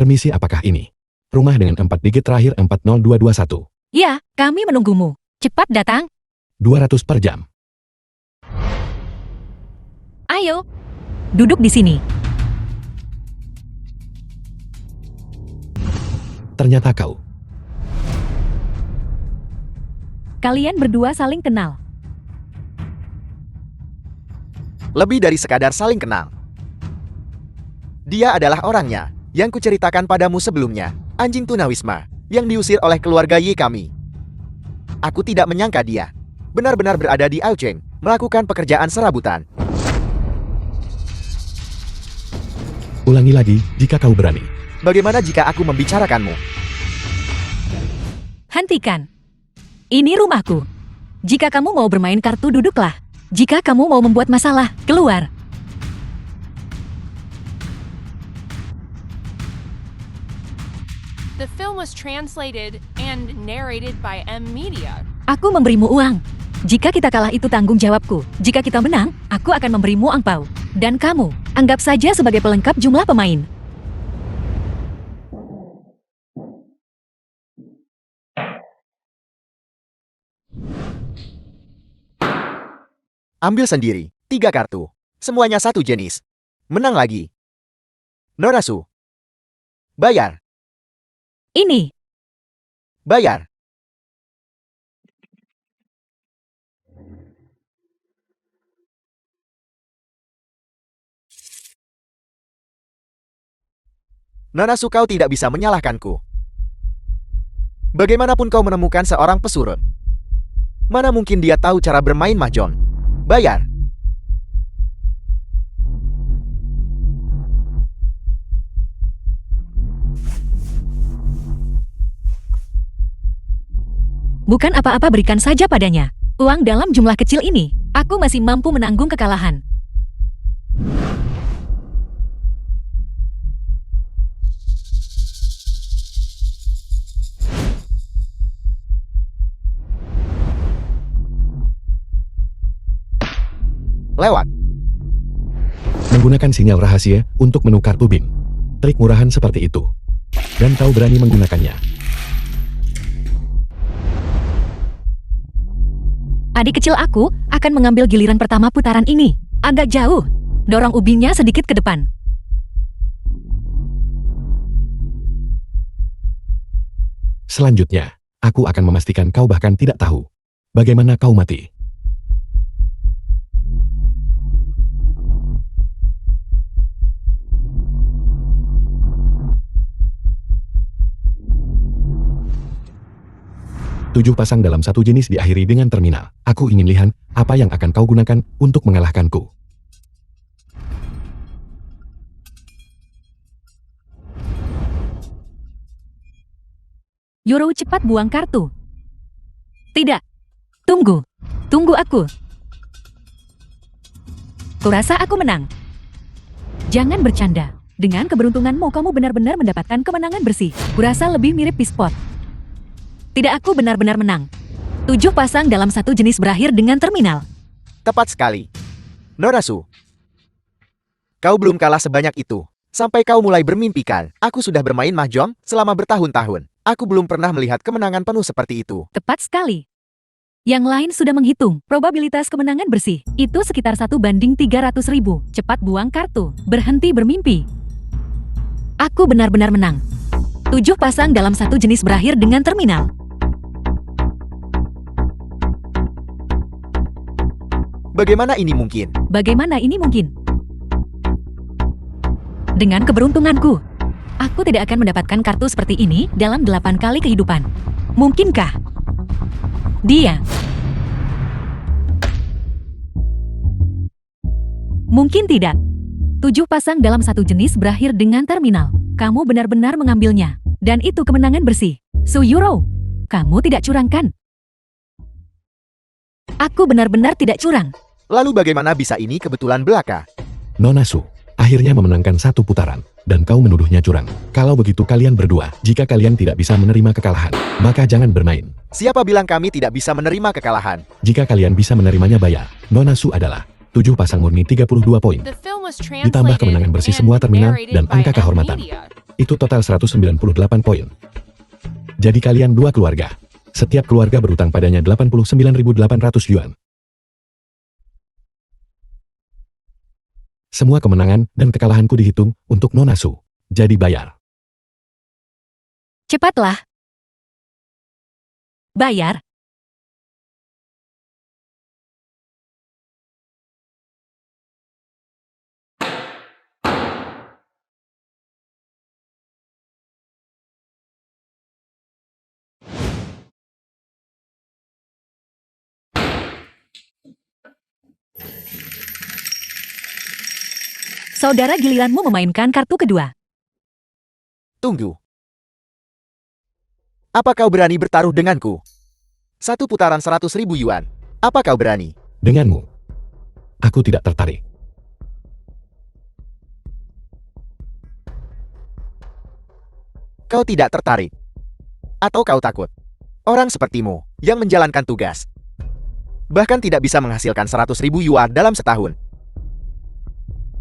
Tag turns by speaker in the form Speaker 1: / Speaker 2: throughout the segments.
Speaker 1: Permisi, apakah ini rumah dengan 4 digit terakhir 40221?
Speaker 2: Ya, kami menunggumu. Cepat datang.
Speaker 1: 200 per jam.
Speaker 2: Ayo, duduk di sini.
Speaker 1: Ternyata kau.
Speaker 2: Kalian berdua saling kenal.
Speaker 3: Lebih dari sekadar saling kenal. Dia adalah orangnya yang kuceritakan padamu sebelumnya, anjing tunawisma, yang diusir oleh keluarga Yi kami. Aku tidak menyangka dia benar-benar berada di Aocheng, melakukan pekerjaan serabutan.
Speaker 1: Ulangi lagi, jika kau berani.
Speaker 3: Bagaimana jika aku membicarakanmu?
Speaker 2: Hentikan. Ini rumahku. Jika kamu mau bermain kartu, duduklah. Jika kamu mau membuat masalah, keluar.
Speaker 4: The film was translated and narrated by M Media.
Speaker 2: Aku memberimu uang. Jika kita kalah, itu tanggung jawabku. Jika kita menang, aku akan memberimu angpau. Dan kamu, anggap saja sebagai pelengkap jumlah pemain.
Speaker 3: Ambil sendiri, 3 kartu. Semuanya satu jenis. Menang lagi. Norasu. Bayar.
Speaker 2: Ini.
Speaker 3: Bayar. Norasu, kau tidak bisa menyalahkanku. Bagaimanapun kau menemukan seorang pesurut. Mana mungkin dia tahu cara bermain mahjong? Bayar.
Speaker 2: Bukan apa-apa, berikan saja padanya. Uang dalam jumlah kecil ini, aku masih mampu menanggung kekalahan.
Speaker 3: Lewat.
Speaker 1: Menggunakan sinyal rahasia untuk menukar tubing. Trik murahan seperti itu. Dan kau berani menggunakannya.
Speaker 2: Adik kecil aku akan mengambil giliran pertama putaran ini. Agak jauh. Dorong ubinnya sedikit ke depan.
Speaker 1: Selanjutnya, aku akan memastikan kau bahkan tidak tahu bagaimana kau mati. Tujuh pasang dalam satu jenis diakhiri dengan terminal. Aku ingin lihat apa yang akan kau gunakan untuk mengalahkanku.
Speaker 2: Yoro, cepat buang kartu. Tidak. Tunggu. Tunggu aku. Kurasa aku menang. Jangan bercanda. Dengan keberuntunganmu, kamu benar-benar mendapatkan kemenangan bersih. Kurasa lebih mirip Pispot. Tidak, aku benar-benar menang. 7 pasang dalam satu jenis berakhir dengan terminal.
Speaker 3: Tepat sekali. Norasu. Kau belum kalah sebanyak itu. Sampai kau mulai bermimpikan. Aku sudah bermain mahjong selama bertahun-tahun. Aku belum pernah melihat kemenangan penuh seperti itu.
Speaker 2: Tepat sekali. Yang lain sudah menghitung probabilitas kemenangan bersih. Itu sekitar 1:300.000. Cepat buang kartu. Berhenti bermimpi. Aku benar-benar menang. 7 pasang dalam satu jenis berakhir dengan terminal.
Speaker 3: Bagaimana ini mungkin?
Speaker 2: Bagaimana ini mungkin? Dengan keberuntunganku, aku tidak akan mendapatkan kartu seperti ini dalam 8 kali kehidupan. Mungkinkah? Dia. Mungkin tidak. 7 pasang dalam satu jenis berakhir dengan terminal. Kamu benar-benar mengambilnya. Dan itu kemenangan bersih. Suyuro, kamu tidak curang kan? Aku benar-benar tidak curang.
Speaker 3: Lalu bagaimana bisa ini kebetulan belaka?
Speaker 1: Nonasu akhirnya memenangkan satu putaran, dan kau menuduhnya curang. Kalau begitu kalian berdua, jika kalian tidak bisa menerima kekalahan, maka jangan bermain.
Speaker 3: Siapa bilang kami tidak bisa menerima kekalahan?
Speaker 1: Jika kalian bisa menerimanya, bayar. Nonasu adalah 7 pasang murni 32 poin.
Speaker 4: The film was
Speaker 1: Ditambah kemenangan bersih
Speaker 4: translated
Speaker 1: semua
Speaker 4: and
Speaker 1: terminal
Speaker 4: narrated
Speaker 1: dan
Speaker 4: by
Speaker 1: angka
Speaker 4: M
Speaker 1: kehormatan.
Speaker 4: Media.
Speaker 1: Itu total 198 poin. Jadi kalian dua keluarga. Setiap keluarga berutang padanya 89.800 yuan. Semua kemenangan dan kekalahanku dihitung untuk Nona Su. Jadi bayar.
Speaker 2: Cepatlah. Bayar. Saudara giliranmu memainkan kartu kedua.
Speaker 3: Tunggu. Apa kau berani bertaruh denganku? Satu putaran 100.000 yuan. Apa kau berani?
Speaker 1: Denganmu. Aku tidak tertarik.
Speaker 3: Kau tidak tertarik? Atau kau takut? Orang sepertimu, yang menjalankan tugas, bahkan tidak bisa menghasilkan 100.000 yuan dalam setahun.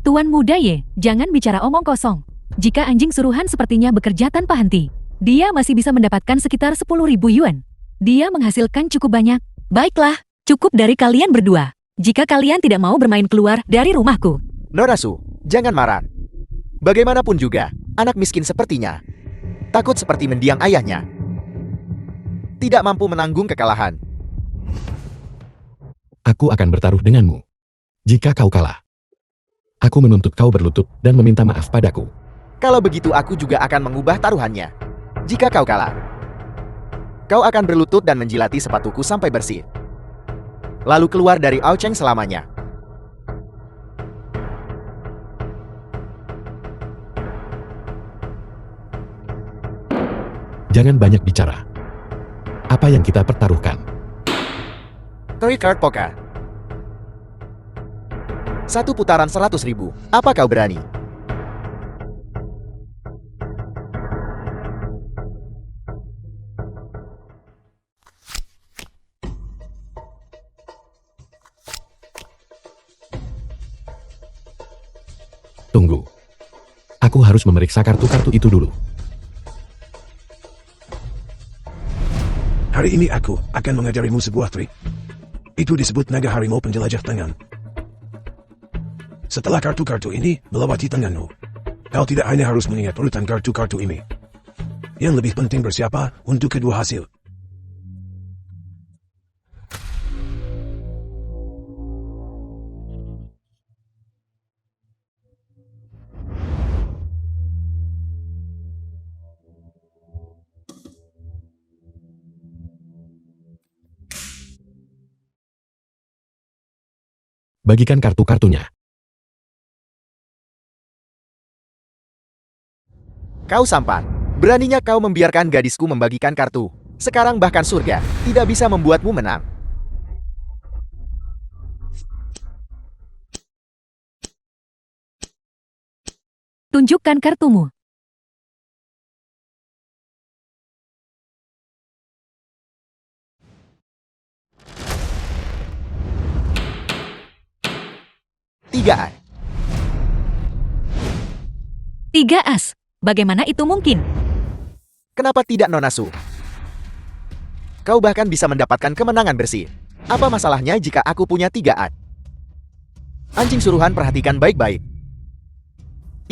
Speaker 2: Tuan muda Ye, jangan bicara omong kosong. Jika anjing suruhan sepertinya bekerja tanpa henti, dia masih bisa mendapatkan sekitar 10.000 yuan. Dia menghasilkan cukup banyak. Baiklah, cukup dari kalian berdua. Jika kalian tidak mau bermain keluar dari rumahku.
Speaker 3: Nona Su, jangan marah. Bagaimanapun juga, anak miskin sepertinya takut seperti mendiang ayahnya. Tidak mampu menanggung kekalahan.
Speaker 1: Aku akan bertaruh denganmu. Jika kau kalah, aku menuntut kau berlutut dan meminta maaf padaku.
Speaker 3: Kalau begitu aku juga akan mengubah taruhannya. Jika kau kalah, kau akan berlutut dan menjilati sepatuku sampai bersih. Lalu keluar dari Aocheng selamanya.
Speaker 1: Jangan banyak bicara. Apa yang kita pertaruhkan?
Speaker 3: Three card poker. Satu putaran 100.000. Apa kau berani?
Speaker 1: Tunggu. Aku harus memeriksa kartu-kartu itu dulu.
Speaker 5: Hari ini aku akan mengajarimu sebuah trik. Itu disebut naga harimau penjelajah tangan. Setelah kartu-kartu ini melewati tanganmu, kau tidak hanya harus mengingat urutan kartu-kartu ini. Yang lebih penting bersiapa untuk kedua hasil.
Speaker 1: Bagikan kartu-kartunya.
Speaker 3: Kau sampan. Beraninya kau membiarkan gadisku membagikan kartu. Sekarang bahkan surga tidak bisa membuatmu menang.
Speaker 2: Tunjukkan kartumu.
Speaker 3: Tiga as.
Speaker 2: 3 as. Bagaimana itu mungkin?
Speaker 3: Kenapa tidak Nona Su? Kau bahkan bisa mendapatkan kemenangan bersih. Apa masalahnya jika aku punya 3 as? Anjing suruhan, perhatikan baik-baik.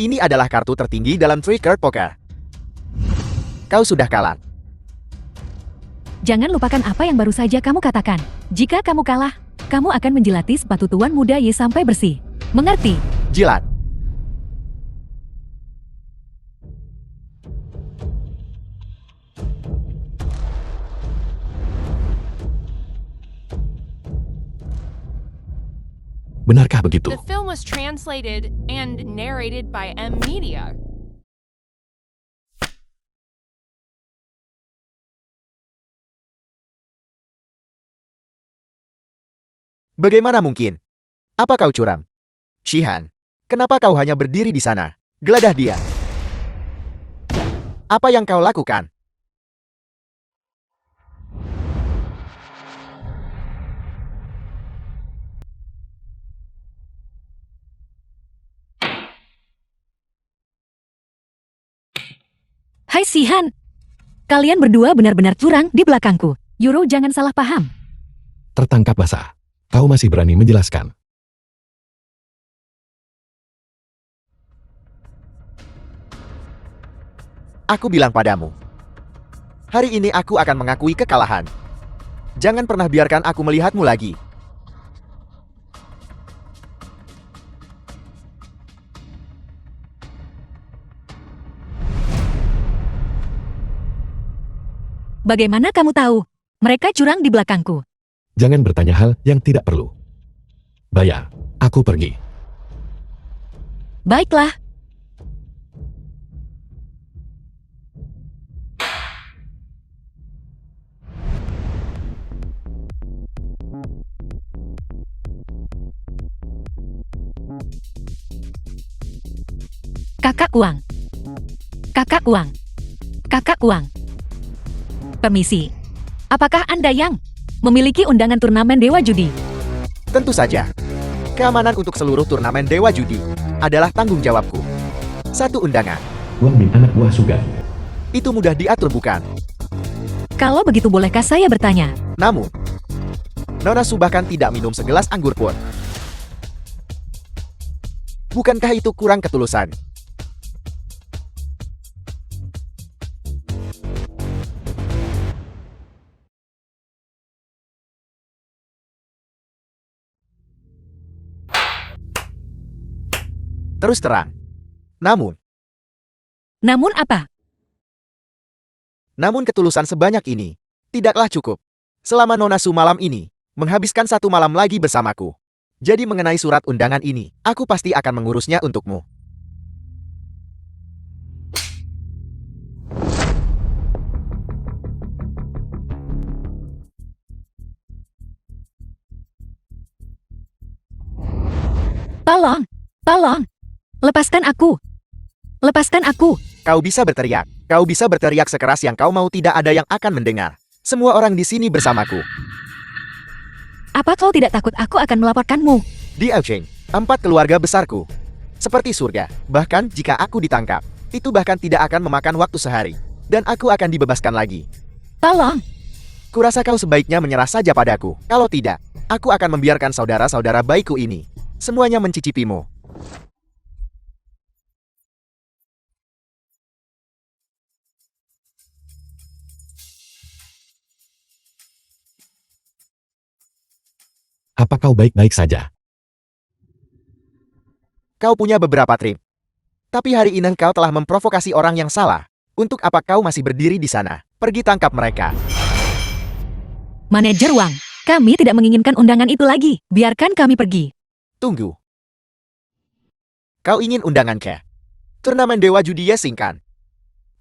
Speaker 3: Ini adalah kartu tertinggi dalam three card poker. Kau sudah kalah.
Speaker 2: Jangan lupakan apa yang baru saja kamu katakan. Jika kamu kalah, kamu akan menjilati sepatu tuan muda Ye sampai bersih. Mengerti?
Speaker 3: Jilat.
Speaker 1: Benarkah begitu?
Speaker 4: The film was translated and narrated by M Media.
Speaker 3: Bagaimana mungkin? Apa kau curang? Shihan, kenapa kau hanya berdiri di sana? Geladah dia. Apa yang kau lakukan?
Speaker 2: Hai Sihan. Kalian berdua benar-benar curang di belakangku. Yuro jangan salah paham.
Speaker 1: Tertangkap basah. Kau masih berani menjelaskan.
Speaker 3: Aku bilang padamu. Hari ini aku akan mengakui kekalahan. Jangan pernah biarkan aku melihatmu lagi.
Speaker 2: Bagaimana kamu tahu? Mereka curang di belakangku.
Speaker 1: Jangan bertanya hal yang tidak perlu. Baya, aku pergi.
Speaker 2: Baiklah. Kakak uang. Kakak uang. Kakak uang. Permisi. Apakah Anda yang memiliki undangan turnamen Dewa Judi?
Speaker 3: Tentu saja. Keamanan untuk seluruh turnamen Dewa Judi adalah tanggung jawabku. 1 undangan.
Speaker 1: Wang Min anak buah Suga.
Speaker 3: Itu mudah diatur bukan?
Speaker 2: Kalau begitu bolehkah saya bertanya?
Speaker 3: Namun, Nona Su bahkan tidak minum segelas anggur pun. Bukankah itu kurang ketulusan? Terus terang. Namun
Speaker 2: Apa?
Speaker 3: Namun ketulusan sebanyak ini tidaklah cukup. Selama Nona Su malam ini menghabiskan 1 malam lagi bersamaku. Jadi mengenai surat undangan ini, aku pasti akan mengurusnya untukmu.
Speaker 2: Tolong, tolong. Lepaskan aku. Lepaskan aku.
Speaker 3: Kau bisa berteriak. Kau bisa berteriak sekeras yang kau mau, tidak ada yang akan mendengar. Semua orang di sini bersamaku.
Speaker 2: Apa kau tidak takut aku akan melaporkanmu?
Speaker 3: Di Elcheng, 4 keluarga besarku. Seperti surga. Bahkan jika aku ditangkap, itu bahkan tidak akan memakan waktu sehari. Dan aku akan dibebaskan lagi.
Speaker 2: Tolong.
Speaker 3: Kurasa kau sebaiknya menyerah saja padaku. Kalau tidak, aku akan membiarkan saudara-saudara baikku ini semuanya mencicipimu.
Speaker 1: Apa kau baik-baik saja?
Speaker 3: Kau punya beberapa trip. Tapi hari ini kau telah memprovokasi orang yang salah. Untuk apa kau masih berdiri di sana? Pergi tangkap mereka.
Speaker 2: Manajer Wang, kami tidak menginginkan undangan itu lagi. Biarkan kami pergi.
Speaker 3: Tunggu. Kau ingin undangan ke turnamen Dewa Judi Yesing kan?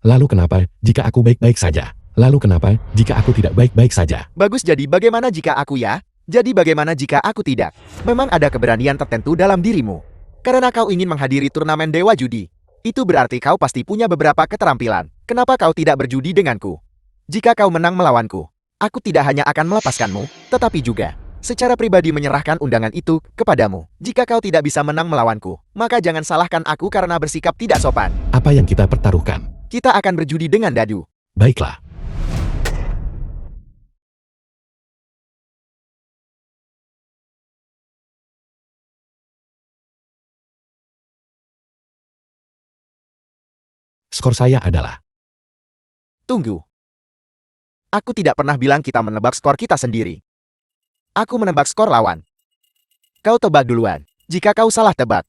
Speaker 1: Lalu kenapa jika aku baik-baik saja? Lalu kenapa jika aku tidak baik-baik saja?
Speaker 3: Bagus, jadi bagaimana jika aku ya? Jadi bagaimana jika aku tidak? Memang ada keberanian tertentu dalam dirimu. Karena kau ingin menghadiri turnamen Dewa Judi. Itu berarti kau pasti punya beberapa keterampilan. Kenapa kau tidak berjudi denganku? Jika kau menang melawanku, aku tidak hanya akan melepaskanmu, tetapi juga secara pribadi menyerahkan undangan itu kepadamu. Jika kau tidak bisa menang melawanku, maka jangan salahkan aku karena bersikap tidak sopan.
Speaker 1: Apa yang kita pertaruhkan?
Speaker 3: Kita akan berjudi dengan dadu.
Speaker 1: Baiklah. Skor saya adalah...
Speaker 3: Tunggu. Aku tidak pernah bilang kita menebak skor kita sendiri. Aku menebak skor lawan. Kau tebak duluan. Jika kau salah tebak,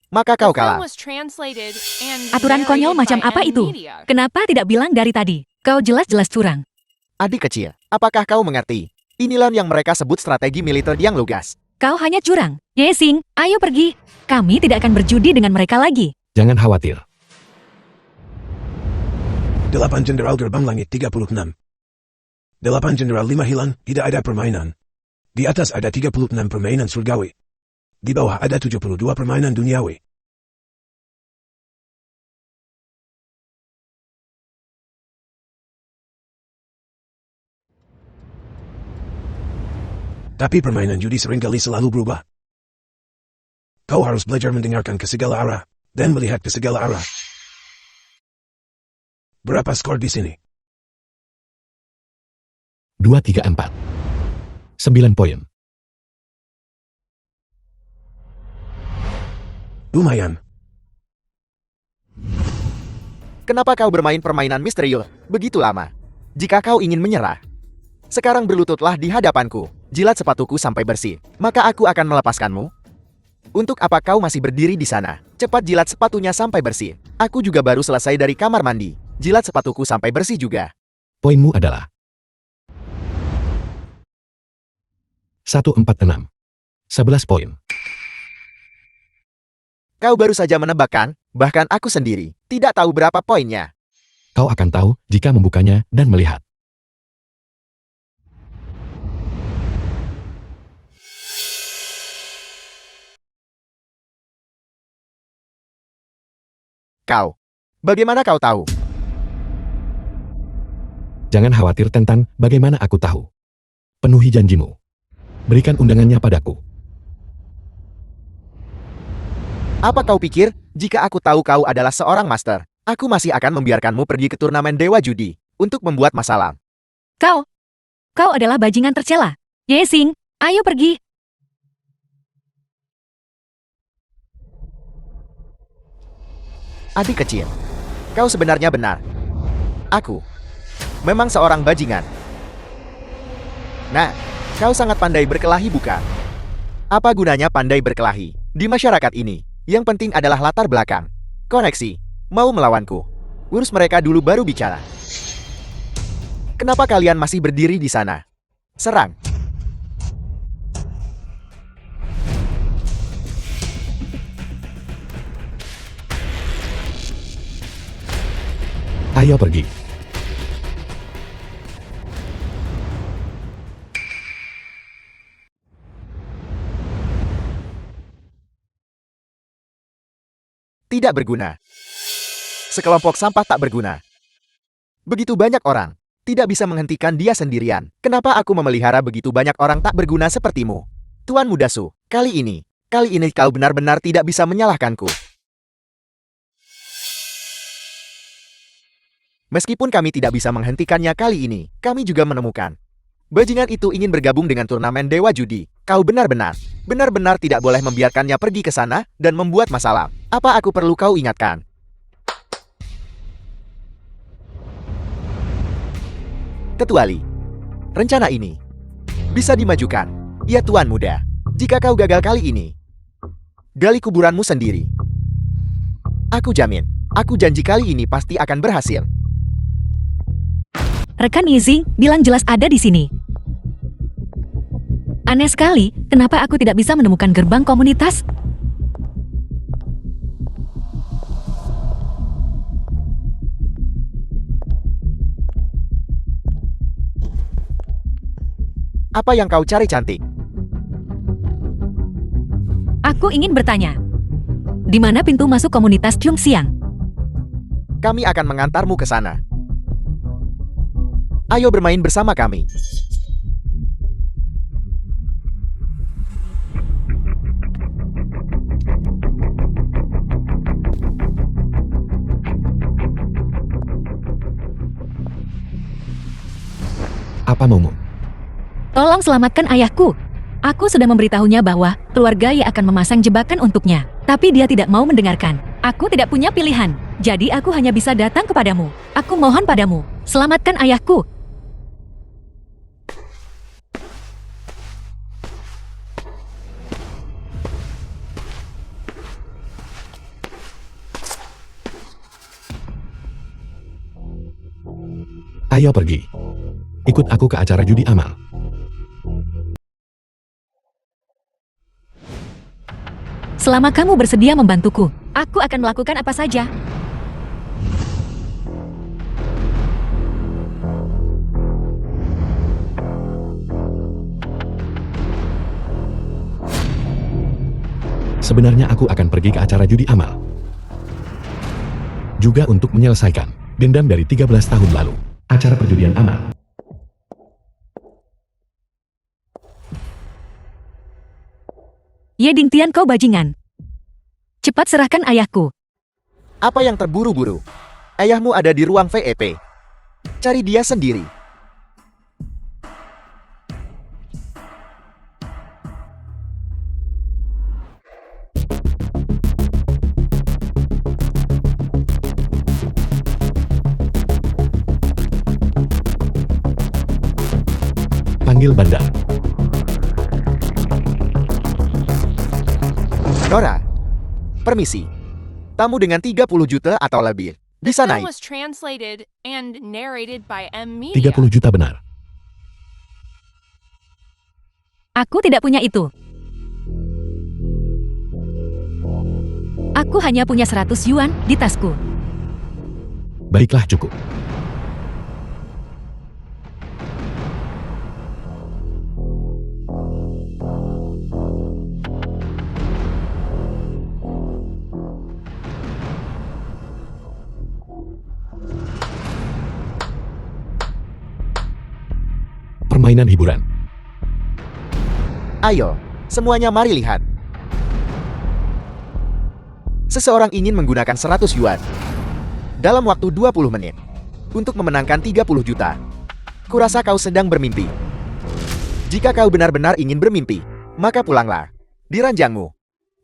Speaker 3: maka kau
Speaker 4: The film
Speaker 3: kalah.
Speaker 4: was translated and
Speaker 2: Aturan konyol
Speaker 4: narrated
Speaker 2: macam
Speaker 4: by
Speaker 2: apa itu?
Speaker 4: N-Media.
Speaker 2: Kenapa tidak bilang dari tadi? Kau jelas-jelas curang.
Speaker 3: Adik kecil, apakah kau mengerti? Inilah yang mereka sebut strategi militer yang lugas.
Speaker 2: Kau hanya curang. Yesing, ayo pergi. Kami tidak akan berjudi dengan mereka lagi.
Speaker 1: Jangan khawatir.
Speaker 5: 8 Jenderal Gerbang Langit 36. 8 Jenderal 5 hilang, tidak ada permainan. Di atas ada 36 permainan surgawi. Di bawah ada 72 permainan duniawi. Tapi permainan judi seringkali selalu berubah. Kau harus belajar mendengarkan ke segala arah, dan melihat ke segala arah. Berapa skor di sini?
Speaker 1: 2, 3, 4. 9 poin.
Speaker 5: Lumayan.
Speaker 3: Kenapa kau bermain permainan misterius begitu lama? Jika kau ingin menyerah, sekarang berlututlah di hadapanku. Jilat sepatuku sampai bersih, maka aku akan melepaskanmu. Untuk apa kau masih berdiri di sana? Cepat jilat sepatunya sampai bersih. Aku juga baru selesai dari kamar mandi. Jilat sepatuku sampai bersih juga.
Speaker 1: Poinmu adalah 146. 11 poin.
Speaker 3: Kau baru saja menebak kan? Bahkan aku sendiri tidak tahu berapa poinnya.
Speaker 1: Kau akan tahu jika membukanya dan melihat.
Speaker 3: Kau. Bagaimana kau tahu?
Speaker 1: Jangan khawatir tentang bagaimana aku tahu. Penuhi janjimu. Berikan undangannya padaku.
Speaker 3: Apa kau pikir, jika aku tahu kau adalah seorang master, aku masih akan membiarkanmu pergi ke turnamen Dewa Judi untuk membuat masalah?
Speaker 2: Kau adalah bajingan tercela. Yesing, ayo pergi.
Speaker 3: Adik kecil, kau sebenarnya benar. Aku memang seorang bajingan. Nah, kau sangat pandai berkelahi bukan? Apa gunanya pandai berkelahi di masyarakat ini? Yang penting adalah latar belakang. Koneksi, mau melawanku. Urus mereka dulu baru bicara. Kenapa kalian masih berdiri di sana? Serang.
Speaker 1: Ayo pergi.
Speaker 3: Tidak berguna. Sekelompok sampah tak berguna. Begitu banyak orang, tidak bisa menghentikan dia sendirian. Kenapa aku memelihara begitu banyak orang tak berguna sepertimu? Tuan Muda Su, kali ini kau benar-benar tidak bisa menyalahkanku. Meskipun kami tidak bisa menghentikannya kali ini, kami juga menemukan. Bajingan itu ingin bergabung dengan turnamen Dewa Judi. Kau benar-benar tidak boleh membiarkannya pergi ke sana dan membuat masalah. Apa aku perlu kau ingatkan? Kecuali, rencana ini bisa dimajukan. Ya Tuan Muda, jika kau gagal kali ini, gali kuburanmu sendiri. Aku janji kali ini pasti akan berhasil.
Speaker 2: Rekan Yezing bilang jelas ada di sini. Aneh sekali, kenapa aku tidak bisa menemukan gerbang komunitas?
Speaker 3: Apa yang kau cari cantik?
Speaker 2: Aku ingin bertanya. Di mana pintu masuk komunitas Chungxiang?
Speaker 3: Kami akan mengantarmu ke sana. Ayo bermain bersama kami.
Speaker 1: Apa maumu?
Speaker 2: Tolong selamatkan ayahku. Aku sudah memberitahunya bahwa keluarga Ye akan memasang jebakan untuknya. Tapi dia tidak mau mendengarkan. Aku tidak punya pilihan. Jadi aku hanya bisa datang kepadamu. Aku mohon padamu, selamatkan ayahku.
Speaker 1: Ayo pergi. Ikut aku ke acara judi amal.
Speaker 2: Selama kamu bersedia membantuku, aku akan melakukan apa saja.
Speaker 1: Sebenarnya aku akan pergi ke acara judi amal. Juga untuk menyelesaikan dendam dari 13 tahun lalu. Acara perjudian amal.
Speaker 2: Ye Dingtian, kau bajingan. Cepat serahkan ayahku.
Speaker 3: Apa yang terburu-buru? Ayahmu ada di ruang VIP. Cari dia sendiri.
Speaker 1: Panggil bandar.
Speaker 3: Nora, permisi. Tamu dengan 30 juta atau lebih.
Speaker 4: The
Speaker 3: Bisa
Speaker 4: film
Speaker 3: naik.
Speaker 4: was translated and narrated by M Media.
Speaker 1: 30 juta benar.
Speaker 2: Aku tidak punya itu. Aku hanya punya 100 yuan di tasku.
Speaker 1: Baiklah cukup. Permainan hiburan.
Speaker 3: Ayo, semuanya mari lihat. Seseorang ingin menggunakan 100 yuan dalam waktu 20 menit untuk memenangkan 30 juta. Kurasa kau sedang bermimpi. Jika kau benar-benar ingin bermimpi, maka pulanglah di ranjangmu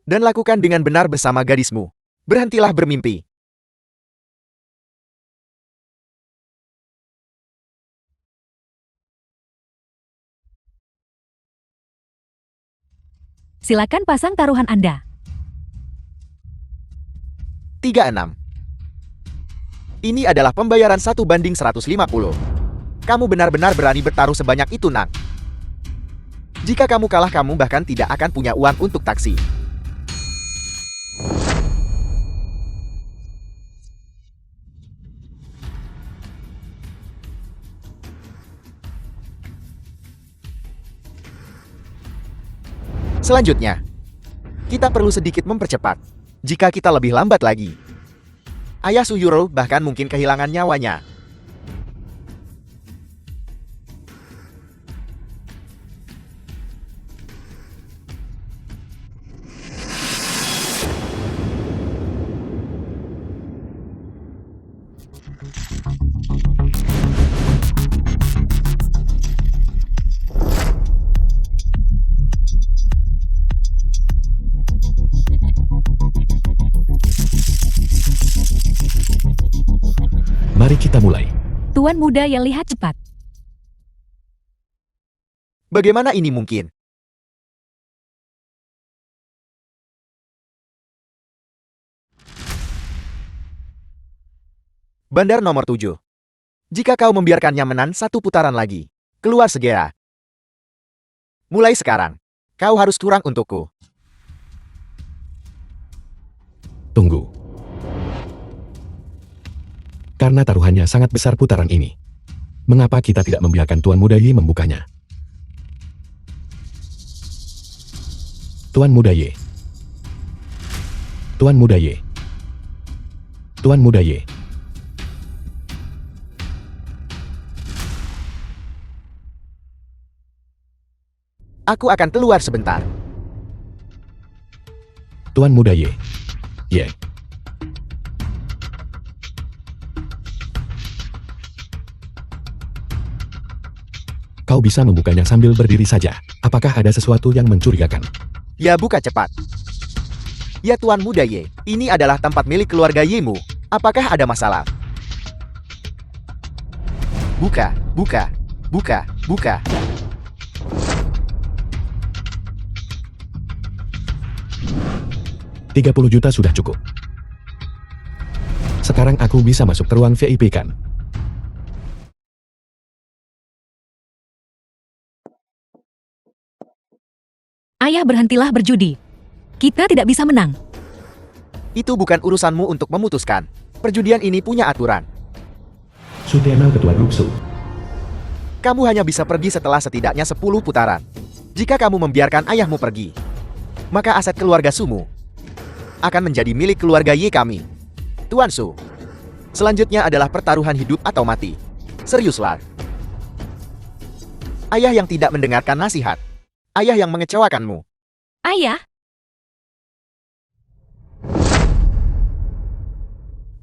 Speaker 3: dan lakukan dengan benar bersama gadismu. Berhentilah bermimpi.
Speaker 2: Silakan pasang taruhan Anda.
Speaker 3: 36. Ini adalah pembayaran 1:150. Kamu benar-benar berani bertaruh sebanyak itu, Nak. Jika kamu kalah, kamu bahkan tidak akan punya uang untuk taksi. Selanjutnya, kita perlu sedikit mempercepat. Jika kita lebih lambat lagi, Ayah Suyuro bahkan mungkin kehilangan nyawanya.
Speaker 1: Mari kita mulai.
Speaker 2: Tuan muda yang lihat cepat.
Speaker 3: Bagaimana ini mungkin? Bandar nomor 7. Jika kau membiarkannya menang satu putaran lagi, keluar segera. Mulai sekarang, kau harus curang untukku.
Speaker 1: Tunggu. Karena taruhannya sangat besar putaran ini. Mengapa kita tidak membiarkan Tuan Muda Ye membukanya? Tuan Muda Ye. Tuan Muda Ye. Tuan Muda Ye.
Speaker 3: Aku akan keluar sebentar.
Speaker 1: Tuan Muda Ye. Ye. Kau bisa membukanya sambil berdiri saja. Apakah ada sesuatu yang mencurigakan?
Speaker 3: Ya, buka cepat. Ya Tuan Muda Ye, ini adalah tempat milik keluarga Yemu. Apakah ada masalah? Buka, buka, buka, buka.
Speaker 1: $30 juta sudah cukup. Sekarang aku bisa masuk ke ruang VIP kan?
Speaker 2: Ayah, berhentilah berjudi. Kita tidak bisa menang.
Speaker 3: Itu bukan urusanmu untuk memutuskan. Perjudian ini punya aturan.
Speaker 1: Sutenau Ketua Grup Su.
Speaker 3: Kamu hanya bisa pergi setelah setidaknya 10 putaran. Jika kamu membiarkan ayahmu pergi, maka aset keluarga Sumu akan menjadi milik keluarga Ye kami. Tuan Su. Selanjutnya adalah pertaruhan hidup atau mati. Seriuslah. Ayah yang tidak mendengarkan nasihat. Ayah yang mengecewakanmu.
Speaker 2: Ayah,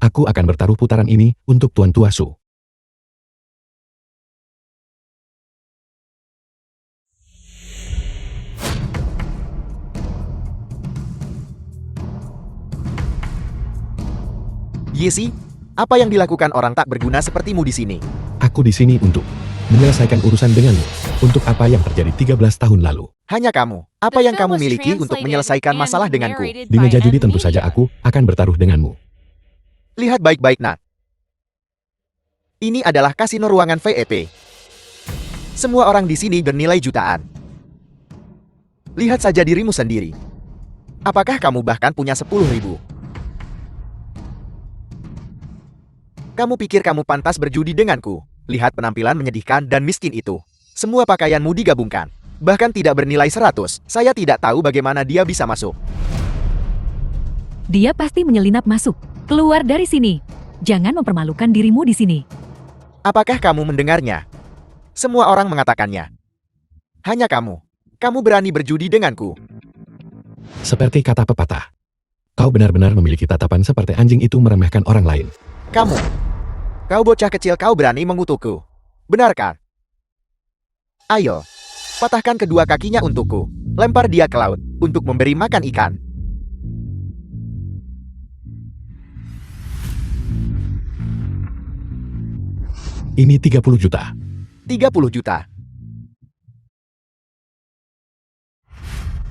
Speaker 1: Aku akan bertaruh putaran ini untuk Tuan Tua Su.
Speaker 3: Yesi, apa yang dilakukan orang tak berguna sepertimu di sini?
Speaker 1: Aku di sini untuk menyelesaikan urusan denganmu. Untuk apa yang terjadi 13 tahun lalu.
Speaker 3: Hanya kamu. Apa yang kamu miliki untuk menyelesaikan masalah denganku?
Speaker 1: Di meja judi tentu saja aku akan bertaruh denganmu.
Speaker 3: Lihat baik-baik, Nat. Ini adalah kasino ruangan VIP. Semua orang di sini bernilai jutaan. Lihat saja dirimu sendiri. Apakah kamu bahkan punya 10.000? Kamu pikir kamu pantas berjudi denganku? Lihat penampilan menyedihkan dan miskin itu. Semua pakaianmu digabungkan. Bahkan tidak bernilai 100. Saya tidak tahu bagaimana dia bisa masuk.
Speaker 2: Dia pasti menyelinap masuk. Keluar dari sini. Jangan mempermalukan dirimu di sini.
Speaker 3: Apakah kamu mendengarnya? Semua orang mengatakannya. Hanya kamu. Kamu berani berjudi denganku.
Speaker 1: Seperti kata pepatah. Kau benar-benar memiliki tatapan seperti anjing itu meremehkan orang lain.
Speaker 3: Kamu. Kau bocah kecil, kau berani mengutukku. Benarkah? Ayo. Patahkan kedua kakinya untukku. Lempar dia ke laut untuk memberi makan ikan.
Speaker 1: Ini 30 juta.
Speaker 3: 30 juta.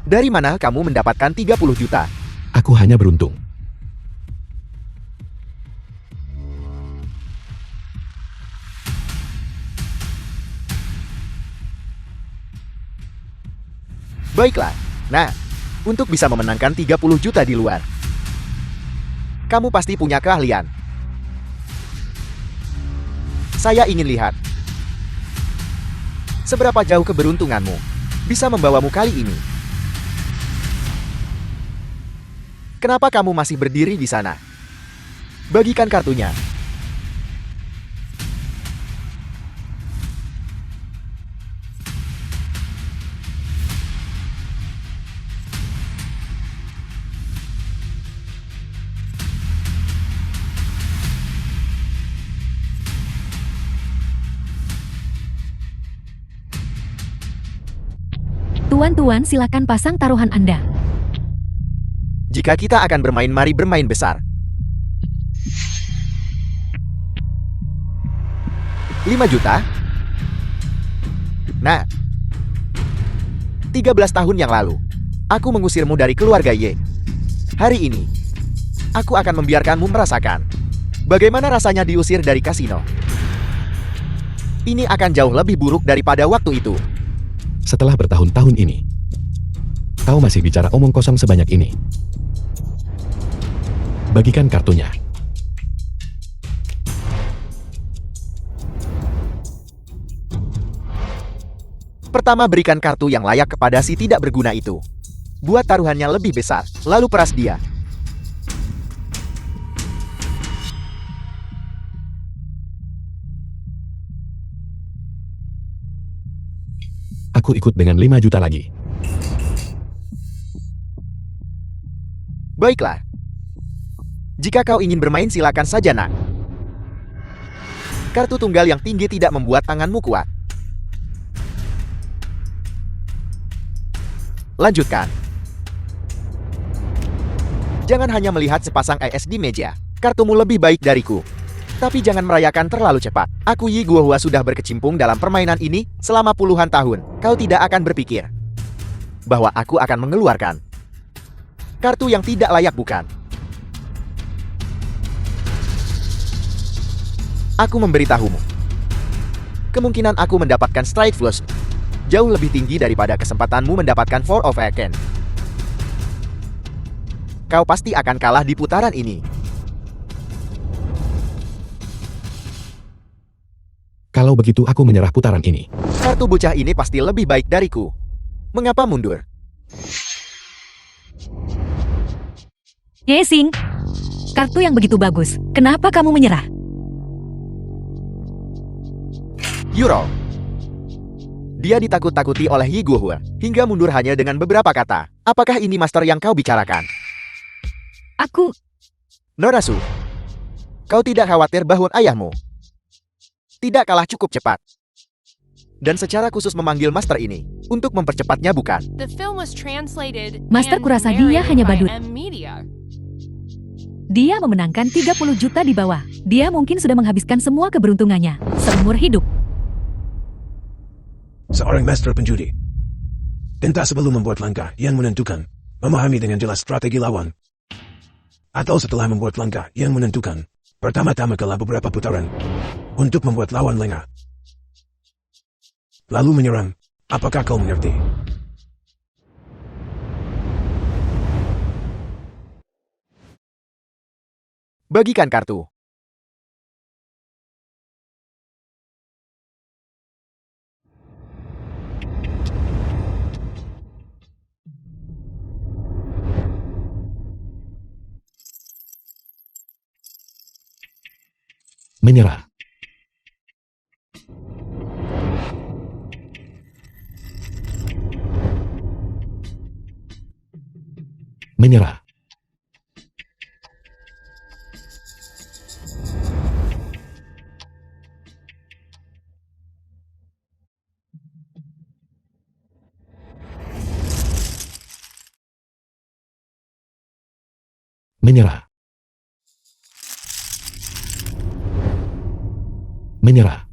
Speaker 3: Dari mana kamu mendapatkan 30 juta?
Speaker 1: Aku hanya beruntung.
Speaker 3: Baiklah. Nah, untuk bisa memenangkan 30 juta di luar, kamu pasti punya keahlian. Saya ingin lihat seberapa jauh keberuntunganmu bisa membawamu kali ini. Kenapa kamu masih berdiri di sana? Bagikan kartunya.
Speaker 2: Tuan-tuan, silakan pasang taruhan Anda.
Speaker 3: Jika kita akan bermain, mari bermain besar. 5 juta? Nah, 13 tahun yang lalu, aku mengusirmu dari keluarga Ye. Hari ini, aku akan membiarkanmu merasakan bagaimana rasanya diusir dari kasino. Ini akan jauh lebih buruk daripada waktu itu.
Speaker 1: Setelah bertahun-tahun ini, kau masih bicara omong kosong sebanyak ini. Bagikan kartunya.
Speaker 3: Pertama, berikan kartu yang layak kepada si tidak berguna itu. Buat taruhannya lebih besar, lalu peras dia.
Speaker 1: Aku ikut dengan 5 juta lagi.
Speaker 3: Baiklah. Jika kau ingin bermain, silakan saja, Nak. Kartu tunggal yang tinggi tidak membuat tanganmu kuat. Lanjutkan. Jangan hanya melihat sepasang AS di meja. Kartumu lebih baik dariku. Tapi jangan merayakan terlalu cepat. Aku Yi Guohua sudah berkecimpung dalam permainan ini selama puluhan tahun. Kau tidak akan berpikir bahwa aku akan mengeluarkan kartu yang tidak layak, bukan? Aku memberitahumu. Kemungkinan aku mendapatkan strike flush jauh lebih tinggi daripada kesempatanmu mendapatkan four of a hand. Kau pasti akan kalah di putaran ini.
Speaker 1: Kalau begitu aku menyerah putaran ini.
Speaker 3: Kartu bocah ini pasti lebih baik dariku. Mengapa mundur?
Speaker 2: Yesing, kartu yang begitu bagus. Kenapa kamu menyerah?
Speaker 3: Euro. Dia ditakut-takuti oleh Yi Guohua hingga mundur hanya dengan beberapa kata. Apakah ini master yang kau bicarakan?
Speaker 2: Aku...
Speaker 3: Norasu. Kau tidak khawatir bahwa ayahmu tidak kalah cukup cepat. Dan secara khusus memanggil master ini untuk mempercepatnya, bukan?
Speaker 4: The film was translated
Speaker 2: Master
Speaker 4: and
Speaker 2: kurasa dia
Speaker 4: narrated
Speaker 2: hanya
Speaker 4: by
Speaker 2: badut.
Speaker 4: M-Media.
Speaker 2: Dia memenangkan 30 juta di bawah. Dia mungkin sudah menghabiskan semua keberuntungannya seumur hidup.
Speaker 5: Seorang master penjudi. Tentu sebelum membuat langkah yang menentukan, memahami dengan jelas strategi lawan. Atau setelah membuat langkah yang menentukan, pertama-tama kalah beberapa putaran untuk membuat lawan lengah. Lalu menyerang. Apakah kau mengerti?
Speaker 3: Bagikan kartu.
Speaker 1: Menyerah. Menyerah. Menyerah. Menyerah.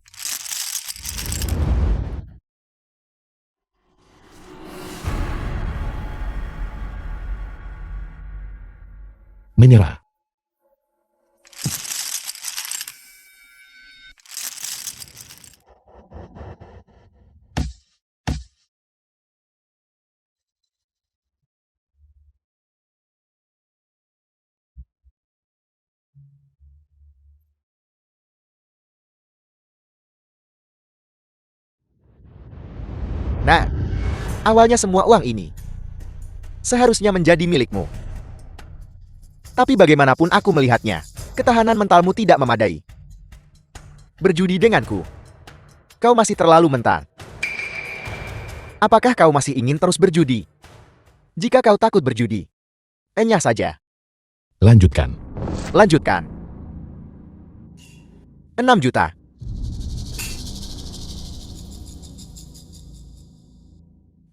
Speaker 1: Menyerah.
Speaker 3: Nah, awalnya semua uang ini seharusnya menjadi milikmu. Tapi bagaimanapun aku melihatnya, ketahanan mentalmu tidak memadai. Berjudi denganku, kau masih terlalu mental. Apakah kau masih ingin terus berjudi? Jika kau takut berjudi, enyah saja.
Speaker 1: Lanjutkan.
Speaker 3: Lanjutkan. 6 juta.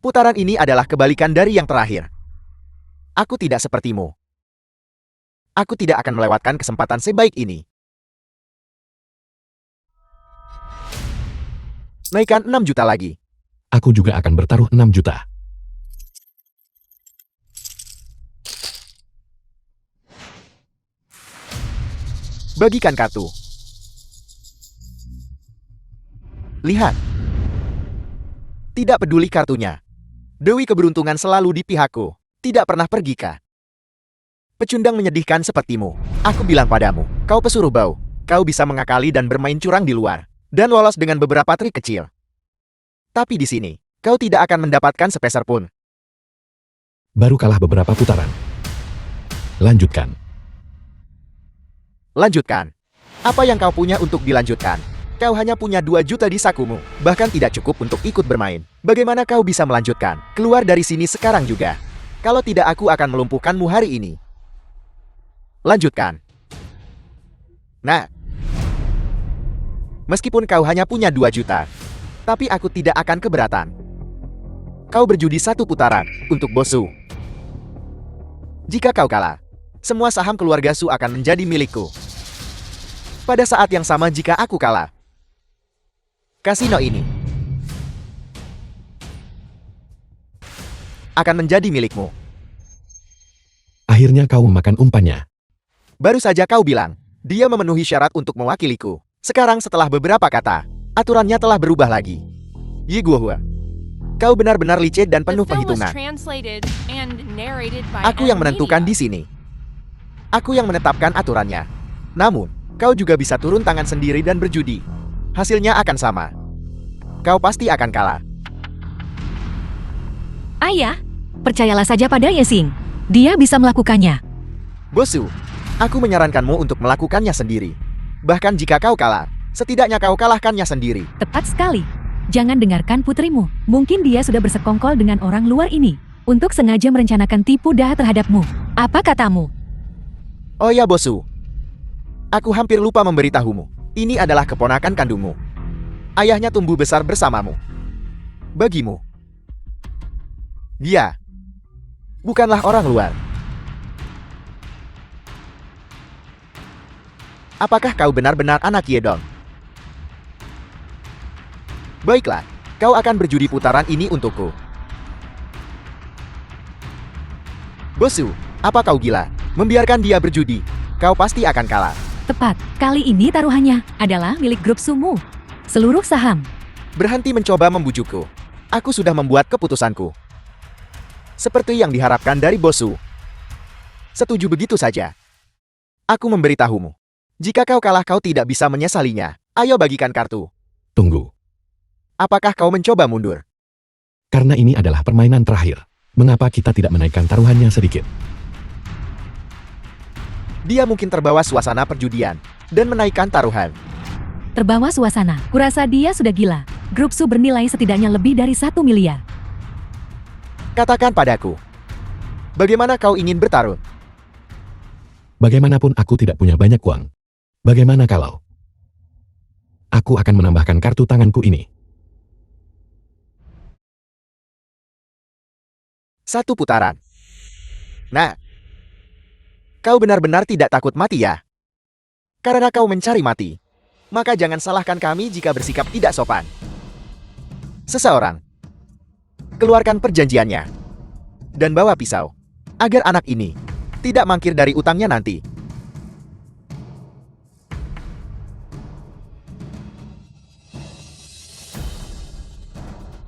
Speaker 3: Putaran ini adalah kebalikan dari yang terakhir. Aku tidak sepertimu. Aku tidak akan melewatkan kesempatan sebaik ini. Naikkan 6 juta lagi.
Speaker 1: Aku juga akan bertaruh 6 juta.
Speaker 3: Bagikan kartu. Lihat. Tidak peduli kartunya. Dewi keberuntungan selalu di pihakku. Tidak pernah pergi kah? Pecundang menyedihkan sepertimu. Aku bilang padamu, kau pesuruh bau. Kau bisa mengakali dan bermain curang di luar. Dan lolos dengan beberapa trik kecil. Tapi di sini, kau tidak akan mendapatkan sepeser pun.
Speaker 1: Baru kalah beberapa putaran. Lanjutkan.
Speaker 3: Lanjutkan. Apa yang kau punya untuk dilanjutkan? Kau hanya punya 2 juta di sakumu. Bahkan tidak cukup untuk ikut bermain. Bagaimana kau bisa melanjutkan? Keluar dari sini sekarang juga. Kalau tidak, aku akan melumpuhkanmu hari ini. Lanjutkan. Nah. Meskipun kau hanya punya 2 juta. Tapi aku tidak akan keberatan. Kau berjudi 1 putaran untuk Bosu. Jika kau kalah, semua saham keluarga Su akan menjadi milikku. Pada saat yang sama jika aku kalah, kasino ini akan menjadi milikmu.
Speaker 1: Akhirnya kau memakan umpannya.
Speaker 3: Baru saja kau bilang, dia memenuhi syarat untuk mewakiliku. Sekarang setelah beberapa kata, aturannya telah berubah lagi. Yi Guohua, kau benar-benar licik dan
Speaker 4: The
Speaker 3: penuh
Speaker 4: film was
Speaker 3: perhitungan.
Speaker 4: translated and narrated by
Speaker 3: Aku yang menentukan di
Speaker 4: M-Media.
Speaker 3: sini. Aku yang menetapkan aturannya. Namun, kau juga bisa turun tangan sendiri dan berjudi. Hasilnya akan sama. Kau pasti akan kalah.
Speaker 2: Ayah, percayalah saja pada Yesing. Dia bisa melakukannya.
Speaker 3: Bosu, aku menyarankanmu untuk melakukannya sendiri. Bahkan jika kau kalah, setidaknya kau kalahkannya sendiri.
Speaker 2: Tepat sekali. Jangan dengarkan putrimu. Mungkin dia sudah bersekongkol dengan orang luar ini untuk sengaja merencanakan tipu daya terhadapmu. Apa katamu?
Speaker 3: Oh ya Bosu, Aku hampir lupa memberitahumu. Ini adalah keponakan kandungmu. Ayahnya tumbuh besar bersamamu. Bagimu, dia bukanlah orang luar. Apakah kau benar-benar anak Yedong? Baiklah, kau akan berjudi putaran ini untukku. Bosu, apa kau gila? Membiarkan dia berjudi, kau pasti akan kalah.
Speaker 2: Tepat, kali ini taruhannya adalah milik grup Sumu. Seluruh saham.
Speaker 3: Berhenti mencoba membujukku. Aku sudah membuat keputusanku. Seperti yang diharapkan dari Bosu. Setuju begitu saja. Aku memberitahumu. Jika kau kalah kau tidak bisa menyesalinya. Ayo bagikan kartu.
Speaker 1: Tunggu.
Speaker 3: Apakah kau mencoba mundur?
Speaker 1: Karena ini adalah permainan terakhir. Mengapa kita tidak menaikkan taruhannya sedikit?
Speaker 3: Dia mungkin terbawa suasana perjudian dan menaikkan taruhan.
Speaker 2: Terbawa suasana. Kurasa dia sudah gila. Grup Su bernilai setidaknya lebih dari 1 miliar.
Speaker 3: Katakan padaku. Bagaimana kau ingin bertarung?
Speaker 1: Bagaimanapun aku tidak punya banyak uang. Bagaimana kalau aku akan menambahkan kartu tanganku ini?
Speaker 3: 1 putaran. Nah, kau benar-benar tidak takut mati ya? Karena kau mencari mati, maka jangan salahkan kami jika bersikap tidak sopan. Seseorang, keluarkan perjanjiannya, dan bawa pisau, agar anak ini tidak mangkir dari utangnya nanti.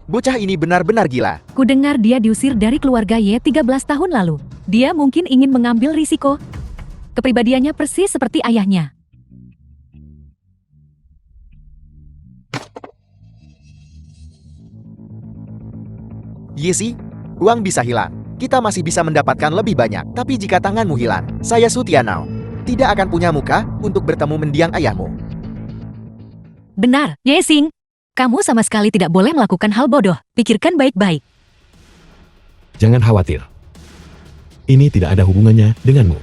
Speaker 3: Bocah ini benar-benar gila.
Speaker 2: Kudengar dia diusir dari keluarga Ye 13 tahun lalu. Dia mungkin ingin mengambil risiko. Kepribadiannya persis seperti ayahnya.
Speaker 3: Yesi, uang bisa hilang. Kita masih bisa mendapatkan lebih banyak. Tapi jika tanganmu hilang, saya Su Tianao tidak akan punya muka untuk bertemu mendiang ayahmu.
Speaker 2: Benar, Ye Xing. Kamu sama sekali tidak boleh melakukan hal bodoh. Pikirkan baik-baik.
Speaker 1: Jangan khawatir. Ini tidak ada hubungannya denganmu.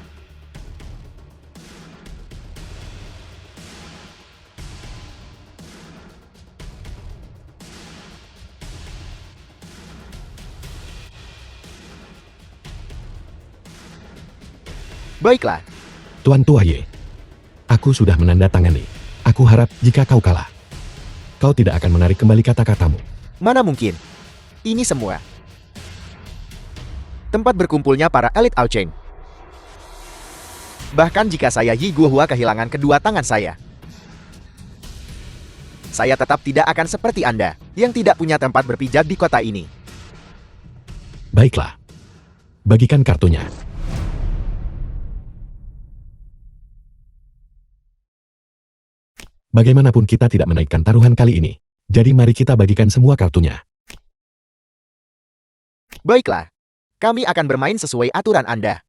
Speaker 3: Baiklah,
Speaker 1: Tuan Tua Ye. Aku sudah menandatangani. Aku harap jika kau kalah, kau tidak akan menarik kembali kata-katamu.
Speaker 3: mana mungkin? Ini semua tempat berkumpulnya para elit Aocheng. Bahkan jika saya Yi Guohua kehilangan kedua tangan saya tetap tidak akan seperti Anda, yang tidak punya tempat berpijak di kota ini.
Speaker 1: Baiklah. Bagikan kartunya. Bagaimanapun kita tidak menaikkan taruhan kali ini. Jadi mari kita bagikan semua kartunya.
Speaker 3: Baiklah, kami akan bermain sesuai aturan Anda.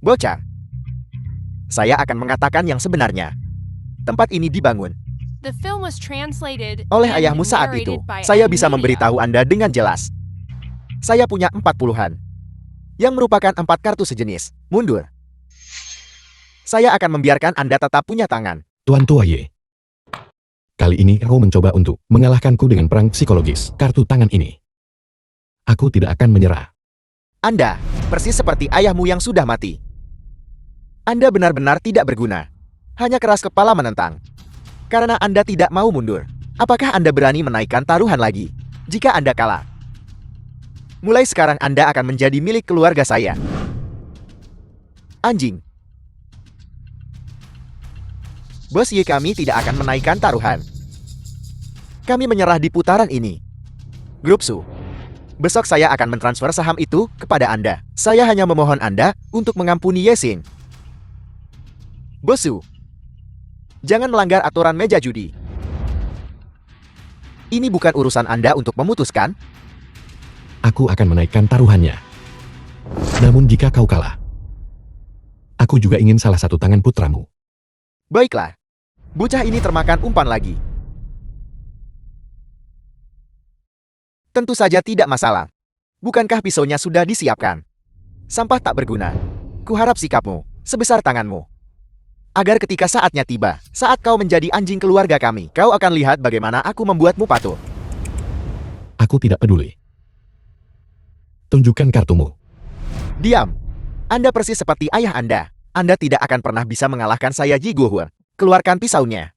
Speaker 3: Bocah, saya akan mengatakan yang sebenarnya. Tempat ini dibangun
Speaker 4: The film was translated
Speaker 3: oleh
Speaker 4: and
Speaker 3: ayahmu saat itu.
Speaker 4: narrated by
Speaker 3: Saya
Speaker 4: Ed
Speaker 3: bisa
Speaker 4: Media.
Speaker 3: memberitahu Anda dengan jelas. Saya punya 40-an, yang merupakan 4 kartu sejenis. Mundur. Saya akan membiarkan Anda tetap punya tangan.
Speaker 1: Tuan Tua Ye. Kali ini kau mencoba untuk mengalahkanku dengan perang psikologis kartu tangan ini. Aku tidak akan menyerah.
Speaker 3: Anda, persis seperti ayahmu yang sudah mati. Anda benar-benar tidak berguna. Hanya keras kepala menentang. Karena Anda tidak mau mundur. Apakah Anda berani menaikkan taruhan lagi? Jika Anda kalah, mulai sekarang Anda akan menjadi milik keluarga saya. Anjing. Bos Ye kami tidak akan menaikkan taruhan. Kami menyerah di putaran ini. Grup Su. Besok saya akan mentransfer saham itu kepada Anda. Saya hanya memohon Anda untuk mengampuni Ye Xing. Bos Su. Jangan melanggar aturan meja judi. Ini bukan urusan Anda untuk memutuskan.
Speaker 1: Aku akan menaikkan taruhannya. Namun jika kau kalah, aku juga ingin salah satu tangan putramu.
Speaker 3: Baiklah. Bocah ini termakan umpan lagi. Tentu saja tidak masalah. Bukankah pisaunya sudah disiapkan? Sampah tak berguna. Kuharap sikapmu, sebesar tanganmu. Agar ketika saatnya tiba, saat kau menjadi anjing keluarga kami, kau akan lihat bagaimana aku membuatmu patuh.
Speaker 1: Aku tidak peduli. Tunjukkan kartumu.
Speaker 3: Diam. Anda persis seperti ayah Anda. Anda tidak akan pernah bisa mengalahkan saya, Ji Guohua. Keluarkan pisaunya.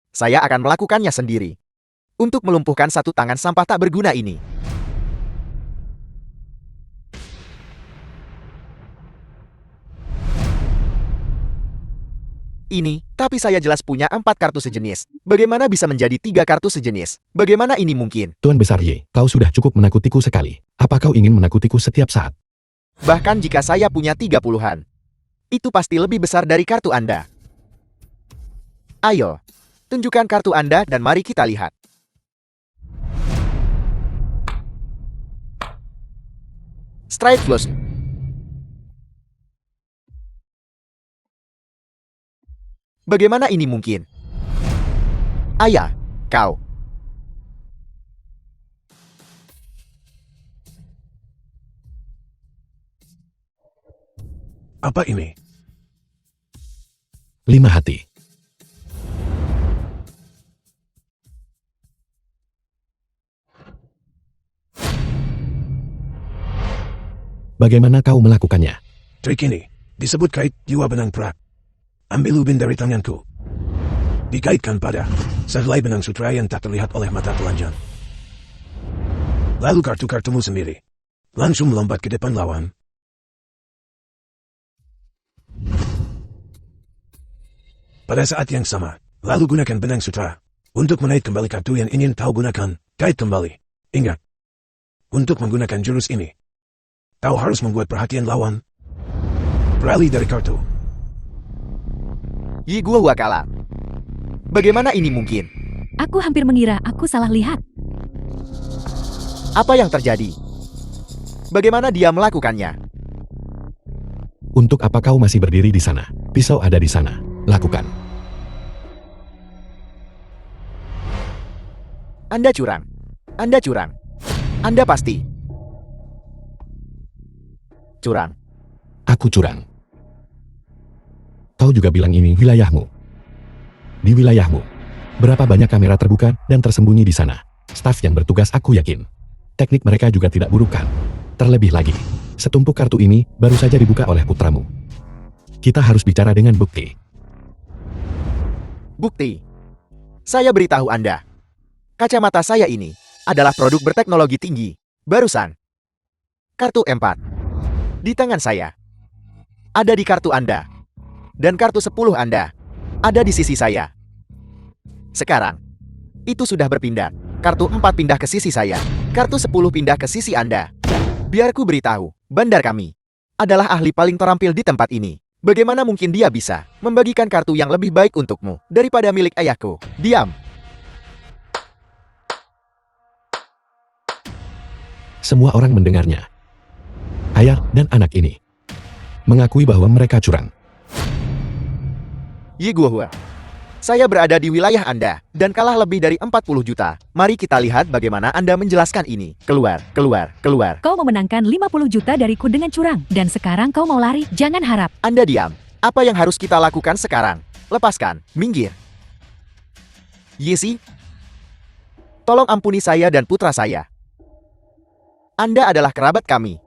Speaker 3: Saya akan melakukannya sendiri. Untuk melumpuhkan satu tangan sampah tak berguna ini. Ini, tapi saya jelas punya 4 kartu sejenis. Bagaimana bisa menjadi 3 kartu sejenis? Bagaimana ini mungkin?
Speaker 1: Tuan Besar Ye, kau sudah cukup menakutiku sekali. Apa kau ingin menakutiku setiap saat?
Speaker 3: Bahkan jika saya punya 30-an. Itu pasti lebih besar dari kartu Anda. Ayo, tunjukkan kartu Anda dan mari kita lihat. Strike Flush. Bagaimana ini mungkin? Ayah, kau.
Speaker 5: Apa ini?
Speaker 1: 5 hati. Bagaimana kau melakukannya?
Speaker 5: Trik ini disebut kait jiwa benang perak. Ambil ubin dari tanganku. Dikaitkan pada sehelai benang sutra yang tak terlihat oleh mata telanjang. Lalu kartu-kartumu sendiri langsung melompat ke depan lawan. Pada saat yang sama, lalu gunakan benang sutra untuk menaik kembali kartu yang ingin kau gunakan. Kait kembali. Ingat, untuk menggunakan jurus ini, kau harus membuat perhatian lawan beralih dari kartu.
Speaker 3: Yi Guohua kalah. Bagaimana ini mungkin?
Speaker 2: Aku hampir mengira aku salah lihat.
Speaker 3: Apa yang terjadi? Bagaimana dia melakukannya?
Speaker 1: Untuk apa kau masih berdiri di sana? Pisau ada di sana. Lakukan.
Speaker 3: Anda curang. Anda curang. Anda pasti curang.
Speaker 1: Aku curang. Kau juga bilang ini wilayahmu. Di wilayahmu, berapa banyak kamera terbuka dan tersembunyi di sana? Staf yang bertugas aku yakin. Teknik mereka juga tidak buruk kan? Terlebih lagi, setumpuk kartu ini baru saja dibuka oleh putramu. Kita harus bicara dengan bukti.
Speaker 3: Bukti. Saya beritahu Anda. Kacamata saya ini adalah produk berteknologi tinggi. Barusan. Kartu 4. Di tangan saya. Ada di kartu Anda. Dan kartu 10 Anda ada di sisi saya. Sekarang, itu sudah berpindah. Kartu 4 pindah ke sisi saya. Kartu 10 pindah ke sisi Anda. Biar ku beritahu, bandar kami adalah ahli paling terampil di tempat ini. Bagaimana mungkin dia bisa membagikan kartu yang lebih baik untukmu daripada milik ayahku? Diam.
Speaker 1: Semua orang mendengarnya. Ayah dan anak ini mengakui bahwa mereka curang.
Speaker 3: Yi Guohua, saya berada di wilayah Anda dan kalah lebih dari 40 juta. Mari kita lihat bagaimana Anda menjelaskan ini. Keluar, keluar, keluar.
Speaker 2: Kau memenangkan 50 juta dariku dengan curang. Dan sekarang kau mau lari? Jangan harap.
Speaker 3: Anda diam. Apa yang harus kita lakukan sekarang? Lepaskan, minggir. Yesi, tolong ampuni saya dan putra saya. Anda adalah kerabat kami.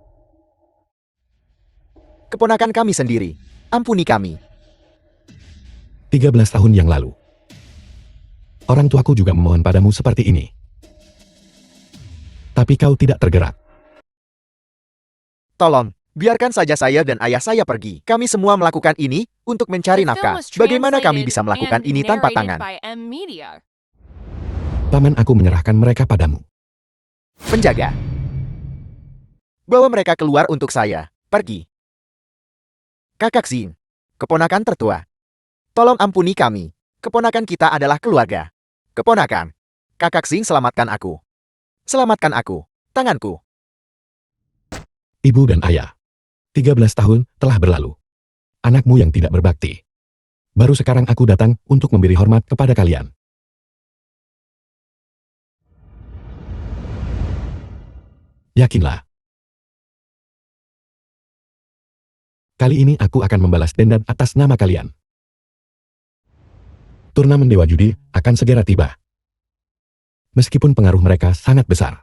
Speaker 3: Keponakan kami sendiri. Ampuni kami.
Speaker 1: 13 tahun yang lalu. Orang tuaku juga memohon padamu seperti ini. Tapi kau tidak tergerak.
Speaker 3: Tolong, biarkan saja saya dan ayah saya pergi. Kami semua melakukan ini untuk mencari
Speaker 4: The film
Speaker 3: nafkah.
Speaker 4: was
Speaker 3: Bagaimana kami
Speaker 4: translated
Speaker 3: bisa melakukan
Speaker 4: and
Speaker 3: ini tanpa
Speaker 4: narrated
Speaker 3: tangan?
Speaker 4: by M Media.
Speaker 1: Paman aku menyerahkan mereka padamu.
Speaker 3: Penjaga. Bawa mereka keluar untuk saya. Pergi. Kakak Xin, keponakan tertua. Tolong ampuni kami. Keponakan kita adalah keluarga. Keponakan. Kakak Xin, selamatkan aku. Selamatkan aku. Tanganku.
Speaker 1: Ibu dan ayah. 13 tahun telah berlalu. Anakmu yang tidak berbakti. Baru sekarang aku datang untuk memberi hormat kepada kalian. Yakinlah. Kali ini aku akan membalas dendam atas nama kalian. Turnamen Dewa Judi akan segera tiba. Meskipun pengaruh mereka sangat besar.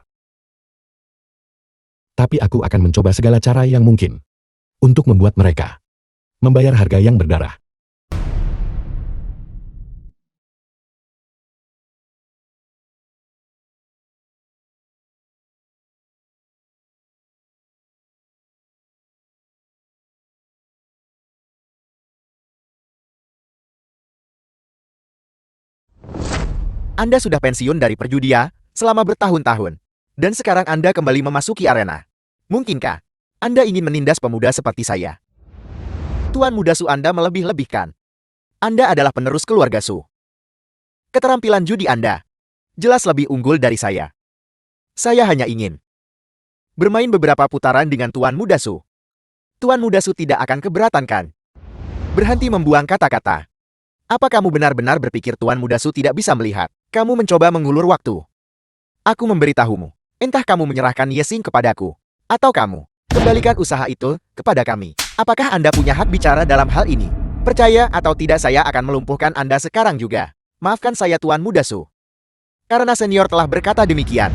Speaker 1: Tapi aku akan mencoba segala cara yang mungkin untuk membuat mereka membayar harga yang berdarah.
Speaker 3: Anda sudah pensiun dari perjudian selama bertahun-tahun. Dan sekarang Anda kembali memasuki arena. Mungkinkah Anda ingin menindas pemuda seperti saya? Tuan Muda Su Anda melebih-lebihkan. Anda adalah penerus keluarga Su. Keterampilan judi Anda jelas lebih unggul dari saya. Saya hanya ingin bermain beberapa putaran dengan Tuan Muda Su. Tuan Muda Su tidak akan keberatan kan? Berhenti membuang kata-kata. Apa kamu benar-benar berpikir Tuan Muda Su tidak bisa melihat? Kamu mencoba mengulur waktu. Aku memberitahumu. Entah kamu menyerahkan Yexing kepadaku, atau kamu kembalikan usaha itu kepada kami. Apakah Anda punya hak bicara dalam hal ini? Percaya atau tidak, saya akan melumpuhkan Anda sekarang juga. Maafkan saya Tuan Muda Su. Karena senior telah berkata demikian.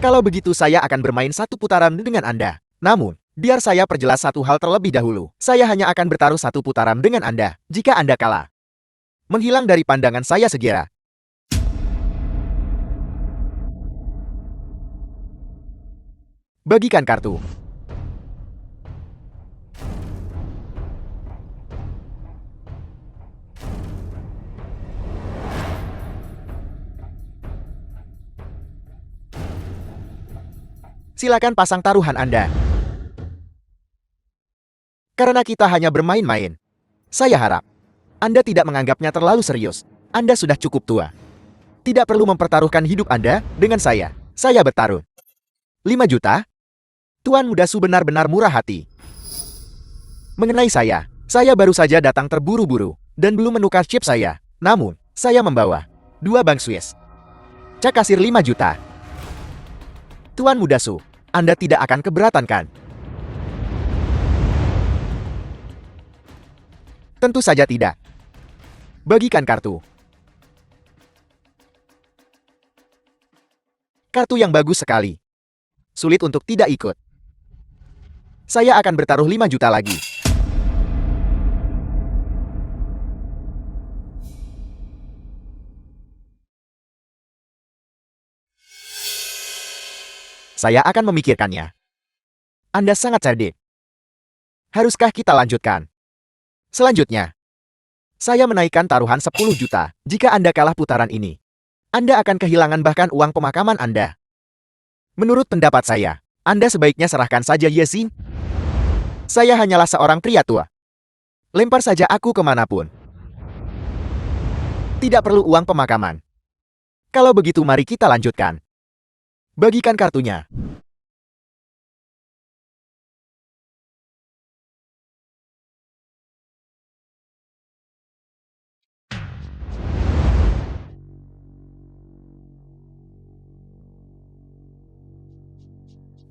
Speaker 3: Kalau begitu saya akan bermain satu putaran dengan Anda. Namun, biar saya perjelas satu hal terlebih dahulu. Saya hanya akan bertaruh satu putaran dengan Anda. Jika Anda kalah, menghilang dari pandangan saya segera. Bagikan kartu. Silakan pasang taruhan Anda. Karena kita hanya bermain-main, saya harap Anda tidak menganggapnya terlalu serius. Anda sudah cukup tua. Tidak perlu mempertaruhkan hidup Anda dengan saya. Saya bertaruh 5 juta? Tuan Muda Su benar-benar murah hati. Mengenai saya baru saja datang terburu-buru dan belum menukar chip saya. Namun, saya membawa 2 bank Swiss. Cek kasir 5 juta. Tuan Muda Su, Anda tidak akan keberatan kan? Tentu saja tidak. Bagikan kartu. Kartu yang bagus sekali. Sulit untuk tidak ikut. Saya akan bertaruh 5 juta lagi. Saya akan memikirkannya. Anda sangat cerdik. Haruskah kita lanjutkan? Selanjutnya, saya menaikkan taruhan 10 juta. Jika Anda kalah putaran ini, Anda akan kehilangan bahkan uang pemakaman Anda. Menurut pendapat saya, Anda sebaiknya serahkan saja Yexing. Saya hanyalah seorang pria tua. Lempar saja aku kemanapun. Tidak perlu uang pemakaman. Kalau begitu mari kita lanjutkan. Bagikan kartunya.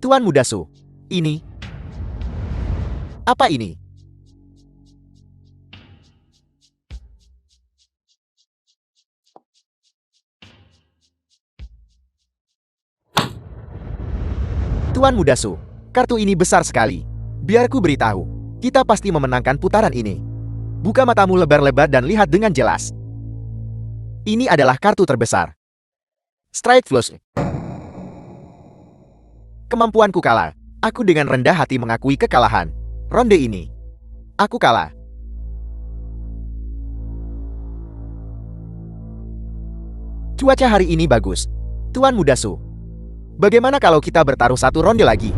Speaker 3: Tuan Muda Su, ini. Apa ini? Tuan Muda Su, kartu ini besar sekali. Biar ku beritahu, kita pasti memenangkan putaran ini. Buka matamu lebar-lebar dan lihat dengan jelas. Ini adalah kartu terbesar. Straight flush. Kemampuanku kalah. Aku dengan rendah hati mengakui kekalahan. Ronde ini, aku kalah. Cuaca hari ini bagus. Tuan Muda Su, bagaimana kalau kita bertaruh satu ronde lagi?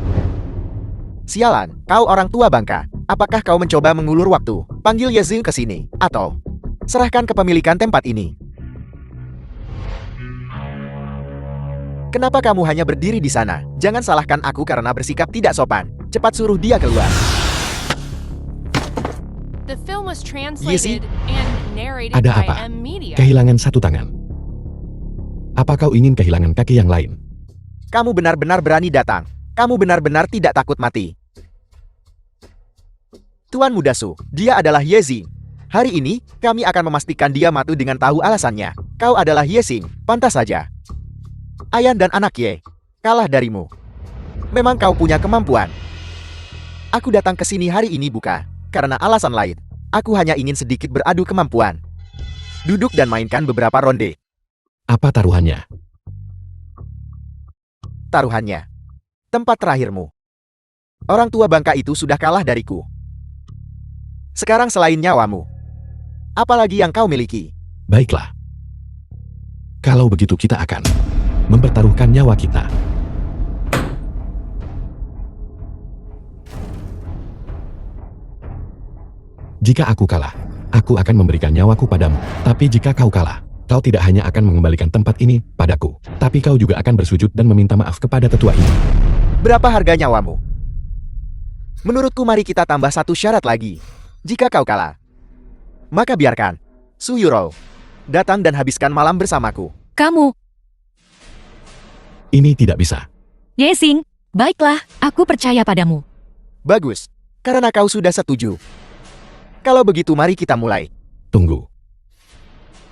Speaker 3: Sialan, kau orang tua bangka. Apakah kau mencoba mengulur waktu? Panggil Yexing ke sini, atau serahkan kepemilikan tempat ini. Kenapa kamu hanya berdiri di sana? Jangan salahkan aku karena bersikap tidak sopan. Cepat suruh dia keluar.
Speaker 4: The film was translated and narrated
Speaker 1: Ada
Speaker 4: by
Speaker 1: apa?
Speaker 4: M Media.
Speaker 1: Kehilangan satu tangan. Apa kau ingin kehilangan kaki yang lain?
Speaker 3: Kamu benar-benar berani datang. Kamu benar-benar tidak takut mati. Tuan Muda Su, dia adalah Yezing. Hari ini, kami akan memastikan dia mati dengan tahu alasannya. Kau adalah Yezing, pantas saja. Ayan dan anak Ye, kalah darimu. Memang kau punya kemampuan. Aku datang ke sini hari ini bukan karena alasan lain. Aku hanya ingin sedikit beradu kemampuan. Duduk dan mainkan beberapa ronde.
Speaker 1: Apa taruhannya?
Speaker 3: Taruhannya. Tempat terakhirmu. Orang tua bangka itu sudah kalah dariku. Sekarang selain nyawamu, apalagi yang kau miliki?
Speaker 1: Baiklah. Kalau begitu kita akan mempertaruhkan nyawa kita. Jika aku kalah, aku akan memberikan nyawaku padamu. Tapi jika kau kalah, kau tidak hanya akan mengembalikan tempat ini padaku, tapi kau juga akan bersujud dan meminta maaf kepada tetua ini.
Speaker 3: Berapa harga nyawamu? Menurutku mari kita tambah satu syarat lagi. Jika kau kalah, maka biarkan Su Yuro datang dan habiskan malam bersamaku.
Speaker 2: Kamu,
Speaker 1: Ini tidak bisa.
Speaker 2: Yezing, baiklah, aku percaya padamu.
Speaker 3: Bagus, karena kau sudah setuju. Kalau begitu mari kita mulai.
Speaker 1: Tunggu.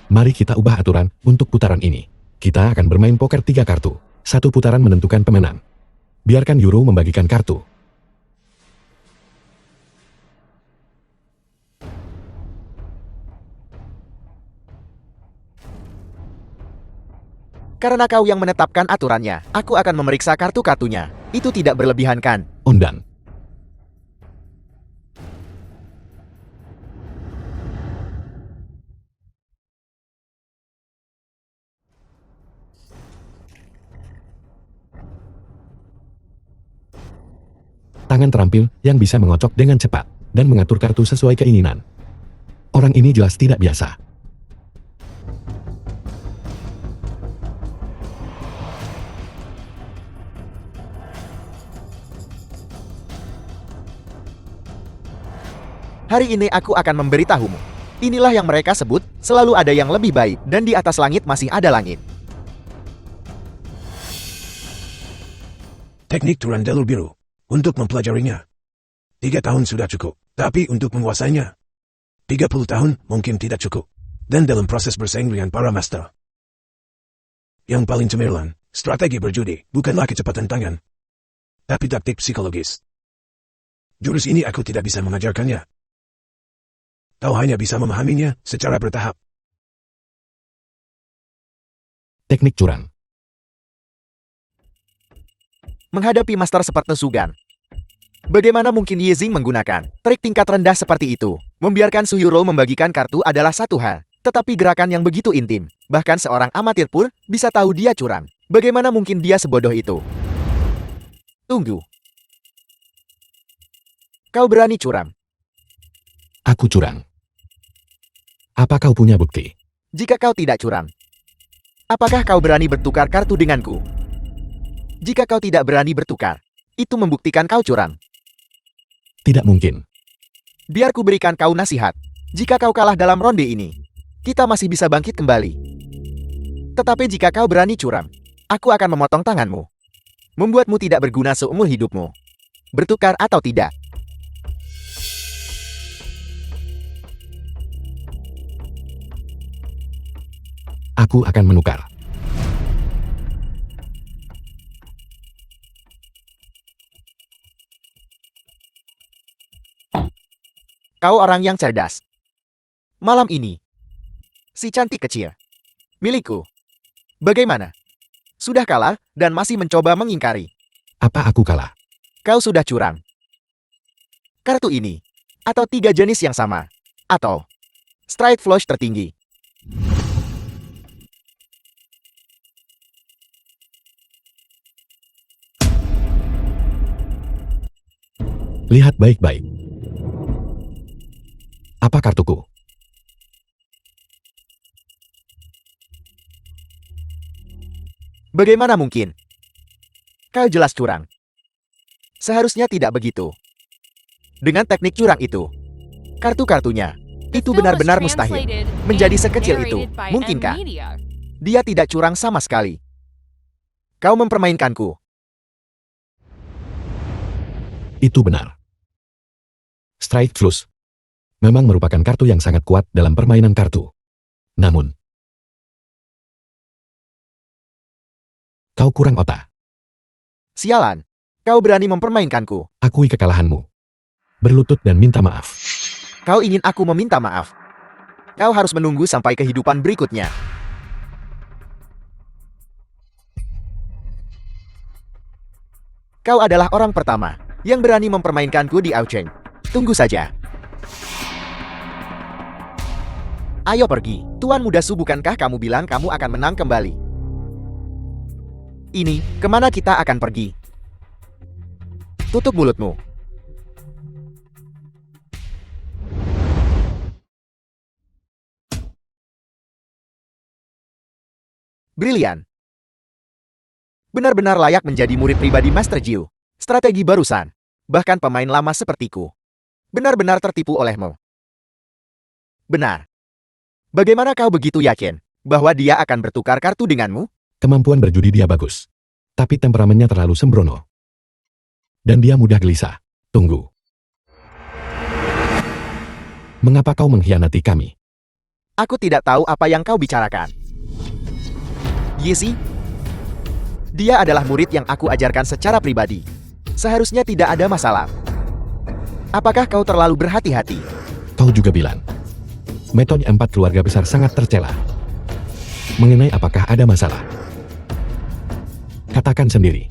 Speaker 1: Mari kita ubah aturan untuk putaran ini. Kita akan bermain poker 3 kartu. Satu putaran menentukan pemenang. Biarkan Yuro membagikan kartu.
Speaker 3: Karena kau yang menetapkan aturannya, aku akan memeriksa kartu-kartunya. Itu tidak berlebihan kan?
Speaker 1: Ondan. Tangan terampil yang bisa mengocok dengan cepat dan mengatur kartu sesuai keinginan. Orang ini jelas tidak biasa.
Speaker 3: Hari ini aku akan memberitahumu. Inilah yang mereka sebut, selalu ada yang lebih baik, dan di atas langit masih ada langit.
Speaker 5: Teknik Turandelur Biru. Untuk mempelajarinya, 3 tahun sudah cukup. Tapi untuk menguasainya, 30 tahun mungkin tidak cukup. Dan dalam proses bersaing dengan para master, yang paling cemerlang, strategi berjudi bukanlah kecepatan tangan, tapi taktik psikologis. Jurus ini aku tidak bisa mengajarkannya. Kau hanya bisa memahaminya secara bertahap.
Speaker 1: Teknik curang.
Speaker 3: Menghadapi master seperti Sugan, bagaimana mungkin Yezing menggunakan trik tingkat rendah seperti itu? Membiarkan Su Yuro membagikan kartu adalah satu hal, tetapi gerakan yang begitu intim, bahkan seorang amatir pun bisa tahu dia curang. Bagaimana mungkin dia sebodoh itu? Tunggu. Kau berani curang?
Speaker 1: Aku curang. Apa kau punya bukti?
Speaker 3: Jika kau tidak curang, apakah kau berani bertukar kartu denganku? Jika kau tidak berani bertukar, itu membuktikan kau curang.
Speaker 1: Tidak mungkin.
Speaker 3: Biar ku berikan kau nasihat. Jika kau kalah dalam ronde ini, kita masih bisa bangkit kembali. Tetapi jika kau berani curang, aku akan memotong tanganmu. Membuatmu tidak berguna seumur hidupmu. Bertukar atau tidak?
Speaker 1: Aku akan menukar.
Speaker 3: Kau orang yang cerdas. Malam ini, si cantik kecil, milikku. Bagaimana? Sudah kalah dan masih mencoba mengingkari.
Speaker 1: Apa aku kalah?
Speaker 3: Kau sudah curang. Kartu ini, atau 3 jenis yang sama, atau straight flush tertinggi.
Speaker 1: Lihat baik-baik. Apa kartuku?
Speaker 3: Bagaimana mungkin? Kau jelas curang. Seharusnya tidak begitu. Dengan teknik curang itu, Kartu-kartunya.
Speaker 4: The
Speaker 3: Itu
Speaker 4: film was
Speaker 3: benar-benar mustahil.
Speaker 4: translated
Speaker 3: Menjadi
Speaker 4: and
Speaker 3: sekecil itu,
Speaker 4: narrated by
Speaker 3: mungkinkah?
Speaker 4: M-Media.
Speaker 3: Dia tidak curang sama sekali. Kau mempermainkanku.
Speaker 1: Itu benar. Strike Flush memang merupakan kartu yang sangat kuat dalam permainan kartu. Namun, kau kurang otak.
Speaker 3: Sialan. Kau berani mempermainkanku.
Speaker 1: Akui kekalahanmu. Berlutut dan minta maaf.
Speaker 3: Kau ingin aku meminta maaf. Kau harus menunggu sampai kehidupan berikutnya. Kau adalah orang pertama yang berani mempermainkanku di Aucheng. Tunggu saja. Ayo pergi. Tuan Muda Su, bukankah kamu bilang kamu akan menang kembali? Ini, kemana kita akan pergi? Tutup mulutmu. Brilian. Benar-benar layak menjadi murid pribadi Master Jiu. Strategi barusan. Bahkan pemain lama sepertiku benar-benar tertipu olehmu. Benar. Bagaimana kau begitu yakin bahwa dia akan bertukar kartu denganmu?
Speaker 1: Kemampuan berjudi dia bagus. Tapi temperamennya terlalu sembrono. Dan dia mudah gelisah. Tunggu. Mengapa kau mengkhianati kami?
Speaker 3: Aku tidak tahu apa yang kau bicarakan. Yesi, dia adalah murid yang aku ajarkan secara pribadi. Seharusnya tidak ada masalah. Apakah kau terlalu berhati-hati?
Speaker 1: Kau juga bilang. Metode 4 keluarga besar sangat tercela. Mengenai apakah ada masalah? Katakan sendiri.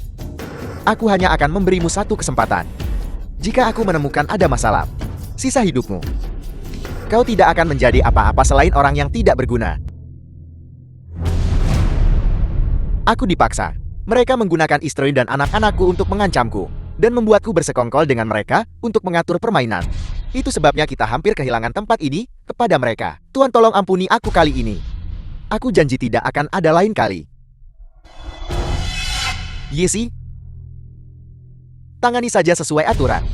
Speaker 3: Aku hanya akan memberimu satu kesempatan. Jika aku menemukan ada masalah, sisa hidupmu, kau tidak akan menjadi apa-apa selain orang yang tidak berguna. Aku dipaksa. Mereka menggunakan istri dan anak-anakku untuk mengancamku, dan membuatku bersekongkol dengan mereka untuk mengatur permainan. Itu sebabnya kita hampir kehilangan tempat ini kepada mereka. Tuan, tolong ampuni aku kali ini. Aku janji tidak akan ada lain kali. Yesi, tangani saja sesuai aturan.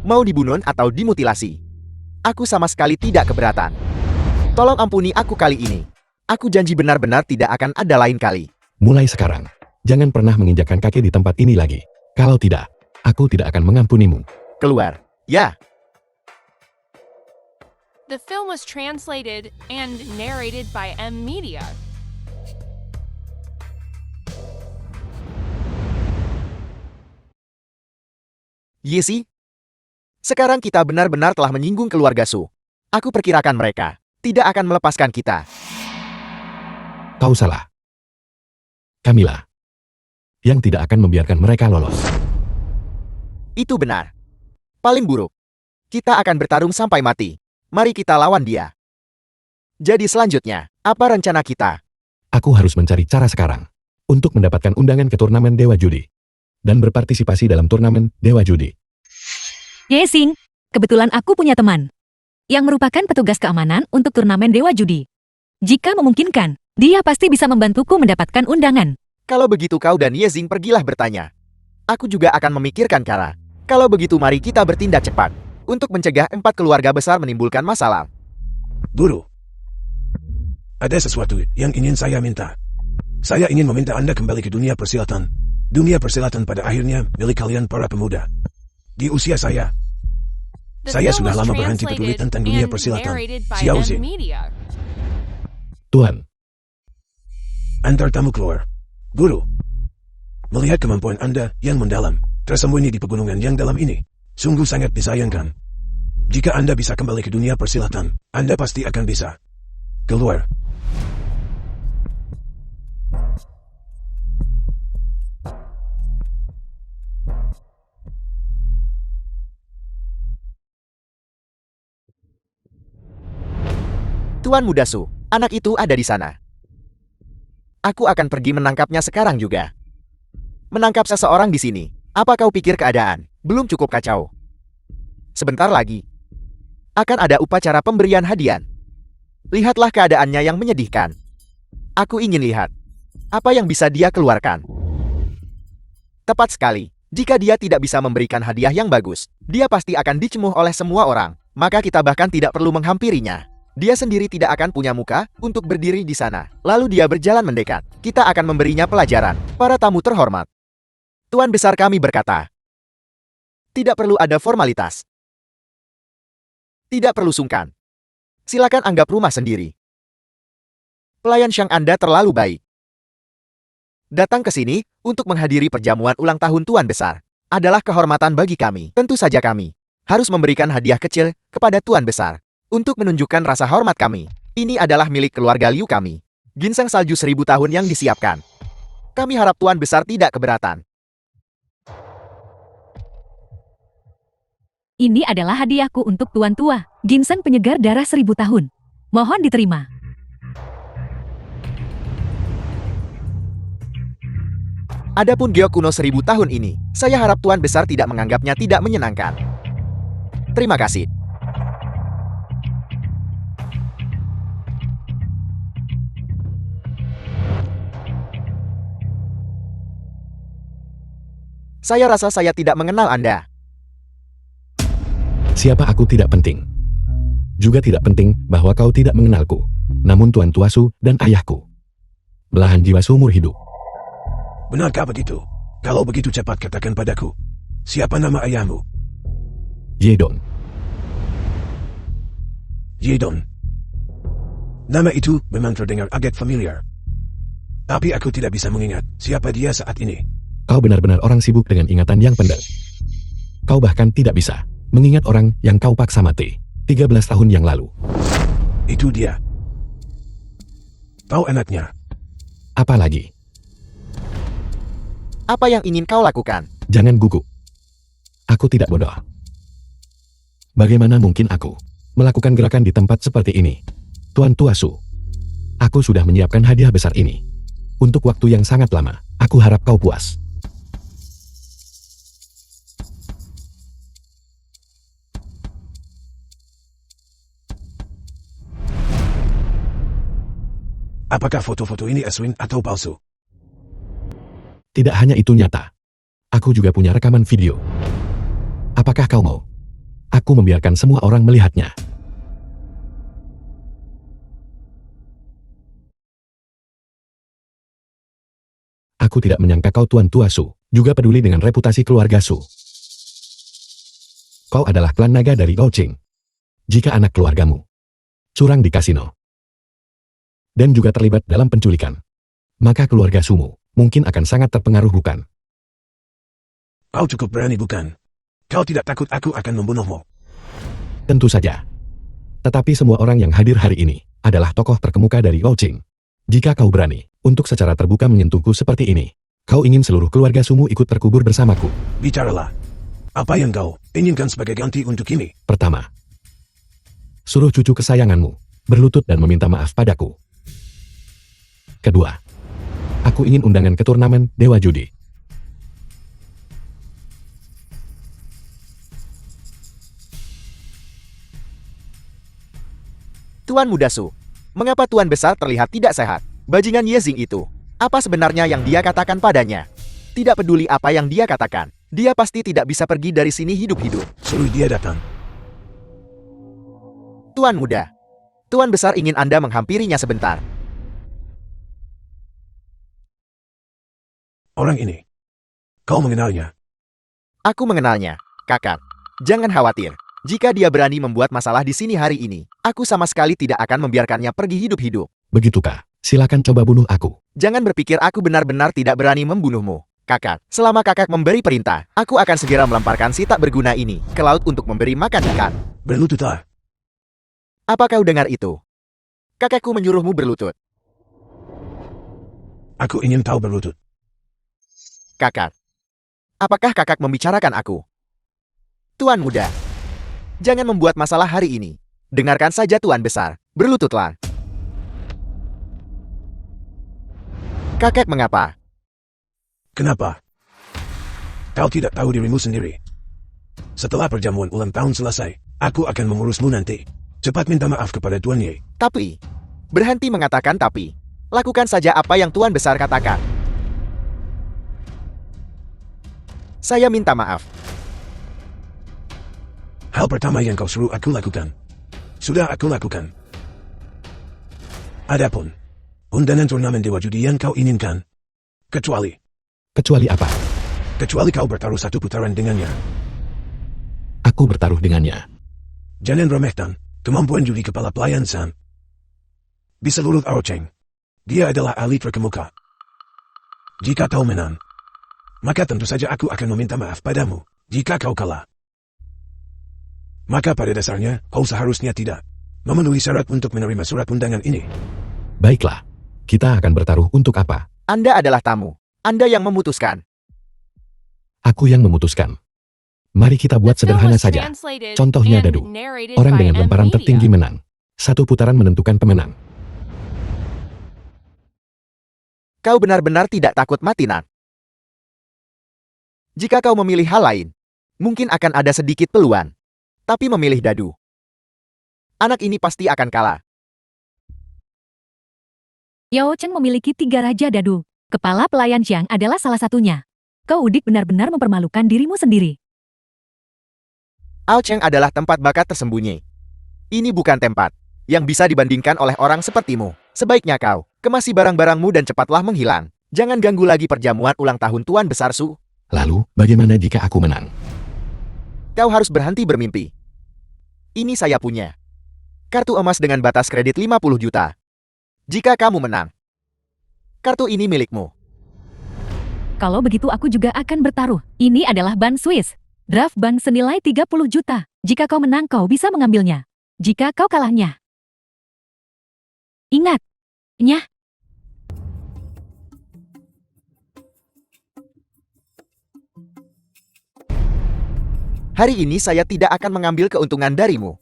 Speaker 3: Mau dibunuh atau dimutilasi, aku sama sekali tidak keberatan. Tolong ampuni aku kali ini. Aku janji benar-benar tidak akan ada lain kali.
Speaker 1: Mulai sekarang, jangan pernah menginjakkan kaki di tempat ini lagi. Kalau tidak, aku tidak akan mengampunimu.
Speaker 3: Keluar. Ya.
Speaker 4: The film was translated and narrated by M-Media.
Speaker 3: Yesi, sekarang kita benar-benar telah menyinggung keluarga Su. Aku perkirakan mereka tidak akan melepaskan kita.
Speaker 1: Kau salah. Camilla. Yang tidak akan membiarkan mereka lolos.
Speaker 3: Itu benar. Paling buruk, kita akan bertarung sampai mati. Mari kita lawan dia. Jadi selanjutnya, apa rencana kita?
Speaker 1: Aku harus mencari cara sekarang untuk mendapatkan undangan ke turnamen Dewa Judi dan berpartisipasi dalam turnamen Dewa Judi.
Speaker 2: Yesing, kebetulan aku punya teman yang merupakan petugas keamanan untuk turnamen Dewa Judi. Jika memungkinkan, dia pasti bisa membantuku mendapatkan undangan.
Speaker 3: Kalau begitu kau dan Yezing pergilah bertanya. Aku juga akan memikirkan cara. Kalau begitu mari kita bertindak cepat untuk mencegah 4 keluarga besar menimbulkan masalah.
Speaker 5: Guru, ada sesuatu yang ingin saya minta. Saya ingin meminta Anda kembali ke dunia persilatan. Dunia persilatan pada akhirnya milik kalian para pemuda. Di usia saya
Speaker 4: The film
Speaker 5: sudah
Speaker 4: was
Speaker 5: lama berhenti peduli
Speaker 4: translated
Speaker 5: tentang dunia
Speaker 4: and
Speaker 5: persilatan.
Speaker 4: narrated by
Speaker 5: Xiao Zing,
Speaker 4: M-Media.
Speaker 1: Tuan,
Speaker 5: antar tamu keluar. Guru, melihat kemampuan Anda yang mendalam, tersembunyi di pegunungan yang dalam ini, sungguh sangat disayangkan. Jika Anda bisa kembali ke dunia persilatan, Anda pasti akan bisa. Keluar.
Speaker 3: Tuan Muda Su, anak itu ada di sana. Aku akan pergi menangkapnya sekarang juga. Menangkap seseorang di sini. Apa kau pikir keadaan belum cukup kacau? Sebentar lagi akan ada upacara pemberian hadiah. Lihatlah keadaannya yang menyedihkan. Aku ingin lihat apa yang bisa dia keluarkan. Tepat sekali. Jika dia tidak bisa memberikan hadiah yang bagus, dia pasti akan dicemooh oleh semua orang. maka kita bahkan tidak perlu menghampirinya. Dia sendiri tidak akan punya muka untuk berdiri di sana. Lalu dia berjalan mendekat. Kita akan memberinya pelajaran. Para tamu terhormat. Tuan besar kami berkata, tidak perlu ada formalitas. Tidak perlu sungkan. Silakan anggap rumah sendiri. Pelayan Shang Anda terlalu baik. Datang ke sini untuk menghadiri perjamuan ulang tahun Tuan Besar adalah kehormatan bagi kami. Tentu saja kami harus memberikan hadiah kecil kepada Tuan Besar untuk menunjukkan rasa hormat kami. Ini adalah milik keluarga Liu kami. Ginseng salju 1000 tahun yang disiapkan. Kami harap Tuan Besar tidak keberatan.
Speaker 2: Ini adalah hadiahku untuk Tuan Tua, ginseng penyegar darah 1000 tahun. Mohon diterima.
Speaker 3: Adapun giok kuno 1000 tahun ini, saya harap Tuan Besar tidak menganggapnya tidak menyenangkan. Terima kasih. Saya rasa saya tidak mengenal Anda.
Speaker 1: Siapa aku tidak penting. Juga tidak penting bahwa kau tidak mengenalku. Namun Tuan Tuasu dan ayahku. Belahan jiwa seumur hidup.
Speaker 5: Benarkah begitu? Kalau begitu cepat katakan padaku. Siapa nama ayahmu?
Speaker 1: Yedon.
Speaker 5: Yedon. Nama itu memang terdengar agak familiar. Tapi aku tidak bisa mengingat siapa dia saat ini.
Speaker 1: Kau benar-benar orang sibuk dengan ingatan yang pendek. Kau bahkan tidak bisa mengingat orang yang kau paksa mati 13 tahun yang lalu.
Speaker 5: Itu dia. Kau anaknya.
Speaker 1: Apa lagi?
Speaker 3: Apa yang ingin kau lakukan?
Speaker 1: Jangan gugup. Aku tidak bodoh. Bagaimana mungkin aku melakukan gerakan di tempat seperti ini? Tuan Tuasu, aku sudah menyiapkan hadiah besar ini. Untuk waktu yang sangat lama, aku harap kau puas.
Speaker 5: Apakah foto-foto ini asli atau palsu?
Speaker 1: Tidak hanya itu nyata. Aku juga punya rekaman video. Apakah kau mau? Aku membiarkan semua orang melihatnya. Aku tidak menyangka kau Tuan Tuasu juga peduli dengan reputasi keluarga Su. Kau adalah klan naga dari Gaoqing. Jika anak keluargamu curang di kasino dan juga terlibat dalam penculikan, maka keluarga Sumu mungkin akan sangat terpengaruh, bukan?
Speaker 5: Kau cukup berani, bukan? Kau tidak takut aku akan membunuhmu?
Speaker 1: Tentu saja. Tetapi semua orang yang hadir hari ini adalah tokoh terkemuka dari Gaoqing. Jika kau berani untuk secara terbuka menyentuhku seperti ini, kau ingin seluruh keluarga Sumu ikut terkubur bersamaku.
Speaker 5: Bicaralah. Apa yang kau inginkan sebagai ganti untuk ini?
Speaker 1: Pertama, suruh cucu kesayanganmu berlutut dan meminta maaf padaku. Kedua, aku ingin undangan ke turnamen Dewa Judi.
Speaker 3: Tuan Muda Su, mengapa Tuan Besar terlihat tidak sehat? Bajingan Yezing itu, apa sebenarnya yang dia katakan padanya? Tidak peduli apa yang dia katakan, dia pasti tidak bisa pergi dari sini hidup-hidup.
Speaker 5: Suruh dia datang.
Speaker 3: Tuan Muda, Tuan Besar ingin Anda menghampirinya sebentar.
Speaker 5: Orang ini. Kau mengenalnya?
Speaker 3: Aku mengenalnya, kakak. Jangan khawatir. Jika dia berani membuat masalah di sini hari ini, aku sama sekali tidak akan membiarkannya pergi hidup-hidup.
Speaker 1: Begitukah? Silakan coba bunuh aku.
Speaker 3: Jangan berpikir aku benar-benar tidak berani membunuhmu. Kakak, selama kakak memberi perintah, aku akan segera melemparkan si tak berguna ini ke laut untuk memberi makan ikan.
Speaker 5: Berlututlah.
Speaker 3: Apa kau dengar itu? Kakakku menyuruhmu berlutut.
Speaker 5: Aku ingin tahu berlutut.
Speaker 3: Kakak, apakah kakak membicarakan aku? Tuan Muda, jangan membuat masalah hari ini. Dengarkan saja Tuan Besar, berlututlah. Kakak mengapa?
Speaker 5: Kenapa? Kau tidak tahu dirimu sendiri. Setelah perjamuan ulang tahun selesai, aku akan mengurusmu nanti. Cepat minta maaf kepada Tuan Ye.
Speaker 3: Tapi, berhenti mengatakan tapi. Lakukan saja apa yang Tuan Besar katakan. Saya minta maaf.
Speaker 5: Hal pertama yang kau suruh aku lakukan. Sudah aku lakukan. Adapun undangan turnamen dewa judi yang kau inginkan. Kecuali
Speaker 1: Kecuali apa?
Speaker 5: Kecuali kau bertaruh satu putaran dengannya.
Speaker 1: Aku bertaruh dengannya.
Speaker 5: Jangan remehkan kemampuan judi kepala pelayan Sam. Di seluruh Aocheng, dia adalah ahli terkemuka. Jika kau menang, maka tentu saja aku akan meminta maaf padamu. Jika kau kalah, maka pada dasarnya kau seharusnya tidak memenuhi syarat untuk menerima surat undangan ini.
Speaker 1: Baiklah. Kita akan bertaruh untuk apa?
Speaker 3: Anda adalah tamu. Anda yang memutuskan.
Speaker 1: Aku yang memutuskan. Mari kita buat
Speaker 4: The film
Speaker 1: sederhana
Speaker 4: was
Speaker 1: saja.
Speaker 4: translated
Speaker 1: Contohnya
Speaker 4: and
Speaker 1: dadu.
Speaker 4: narrated
Speaker 1: Orang
Speaker 4: by
Speaker 1: dengan
Speaker 4: M
Speaker 1: lemparan
Speaker 4: Media.
Speaker 1: tertinggi menang. Satu putaran menentukan pemenang.
Speaker 3: Kau benar-benar tidak takut mati, Nan. Jika kau memilih hal lain, mungkin akan ada sedikit peluang. Tapi memilih dadu. Anak ini pasti akan kalah.
Speaker 2: Yao Cheng memiliki 3 raja dadu. Kepala pelayan Xiang adalah salah satunya. Kau udik benar-benar mempermalukan dirimu sendiri.
Speaker 3: Ao Cheng adalah tempat bakat tersembunyi. Ini bukan tempat yang bisa dibandingkan oleh orang sepertimu. Sebaiknya kau kemasi barang-barangmu dan cepatlah menghilang. Jangan ganggu lagi perjamuan ulang tahun Tuan Besar Su.
Speaker 1: Lalu, bagaimana jika aku menang?
Speaker 3: Kau harus berhenti bermimpi. Ini saya punya. Kartu emas dengan batas kredit 50 juta. Jika kamu menang, kartu ini milikmu.
Speaker 2: Kalau begitu aku juga akan bertaruh. Ini adalah ban Swiss. Draft bank senilai 30 juta. Jika kau menang kau bisa mengambilnya. Jika kau kalahnya. Ingat. Nyah.
Speaker 3: Hari ini saya tidak akan mengambil keuntungan darimu.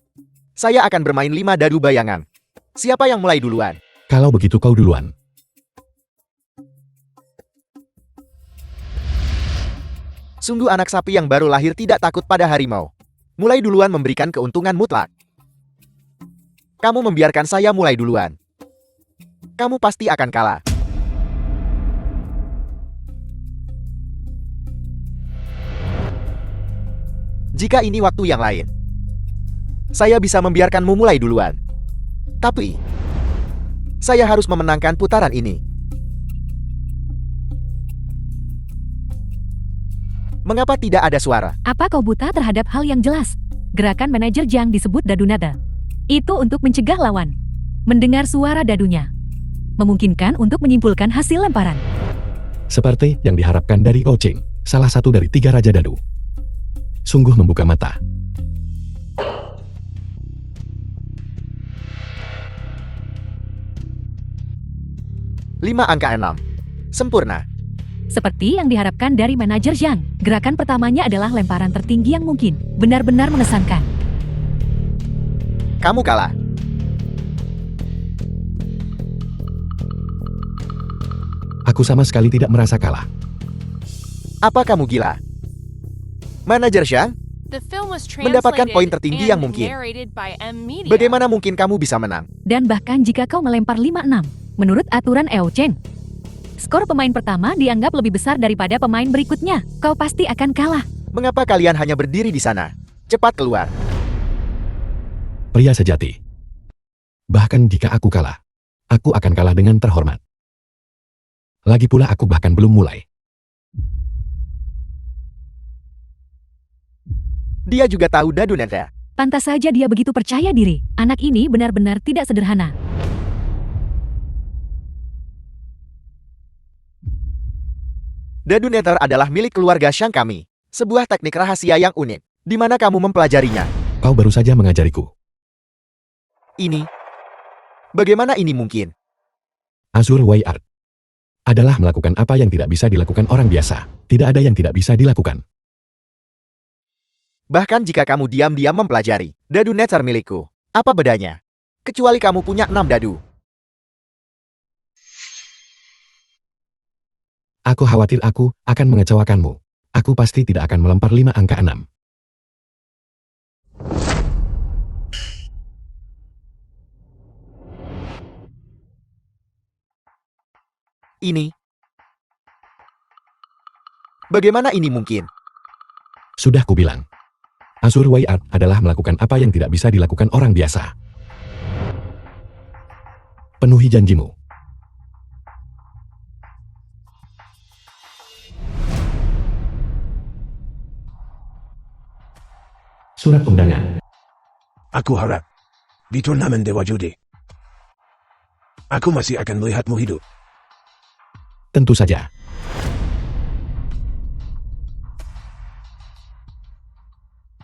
Speaker 3: Saya akan bermain 5 dadu bayangan. Siapa yang mulai duluan?
Speaker 1: Kalau begitu kau duluan.
Speaker 3: Sungguh anak sapi yang baru lahir tidak takut pada harimau. Mulai duluan memberikan keuntungan mutlak. Kamu membiarkan saya mulai duluan. Kamu pasti akan kalah. Jika ini waktu yang lain, saya bisa membiarkanmu mulai duluan. Tapi, saya harus memenangkan putaran ini. Mengapa tidak ada suara?
Speaker 2: Apa kau buta terhadap hal yang jelas? Gerakan manajer Jiang disebut dadu nada. Itu untuk mencegah lawan mendengar suara dadunya. Memungkinkan untuk menyimpulkan hasil lemparan.
Speaker 1: Seperti yang diharapkan dari Ocheng, salah satu dari 3 raja dadu. Sungguh membuka mata.
Speaker 3: Lima angka 6. Sempurna.
Speaker 2: Seperti yang diharapkan dari manajer Jiang. Gerakan pertamanya adalah lemparan tertinggi yang mungkin. Benar-benar mengesankan.
Speaker 3: Kamu kalah.
Speaker 1: Aku sama sekali tidak merasa kalah.
Speaker 3: Apa kamu gila? Manajer Xiang,
Speaker 4: The film was
Speaker 3: Mendapatkan
Speaker 4: translated
Speaker 3: poin tertinggi yang
Speaker 4: and
Speaker 3: mungkin.
Speaker 4: narrated by M Media.
Speaker 3: bagaimana mungkin kamu bisa menang?
Speaker 2: Dan bahkan jika kau melempar 5-6. Menurut aturan Eo Cheng. Skor pemain pertama dianggap lebih besar daripada pemain berikutnya. Kau pasti akan kalah.
Speaker 3: Mengapa kalian hanya berdiri di sana? Cepat keluar.
Speaker 1: Pria sejati. Bahkan jika aku kalah, aku akan kalah dengan terhormat. Lagi pula aku bahkan belum mulai.
Speaker 3: Dia juga tahu dadu nada.
Speaker 2: Pantas saja dia begitu percaya diri. Anak ini benar-benar tidak sederhana.
Speaker 3: Dadu netter adalah milik keluarga Xiang kami. Sebuah teknik rahasia yang unik. Di mana kamu mempelajarinya?
Speaker 1: Kau baru saja mengajariku.
Speaker 3: Ini. Bagaimana ini mungkin?
Speaker 1: Azur Way Art adalah melakukan apa yang tidak bisa dilakukan orang biasa. Tidak ada yang tidak bisa dilakukan.
Speaker 3: Bahkan jika kamu diam-diam mempelajari dadu netter milikku, apa bedanya? Kecuali kamu punya 6 dadu.
Speaker 1: Aku khawatir aku akan mengecewakanmu. Aku pasti tidak akan melempar 5 angka 6.
Speaker 3: Ini. Bagaimana ini mungkin?
Speaker 1: Sudah kubilang. Asur Way Art adalah melakukan apa yang tidak bisa dilakukan orang biasa. Penuhi janjimu. Surat undangan.
Speaker 5: Aku harap di turnamen Dewa Judi aku masih akan melihatmu hidup.
Speaker 1: Tentu saja.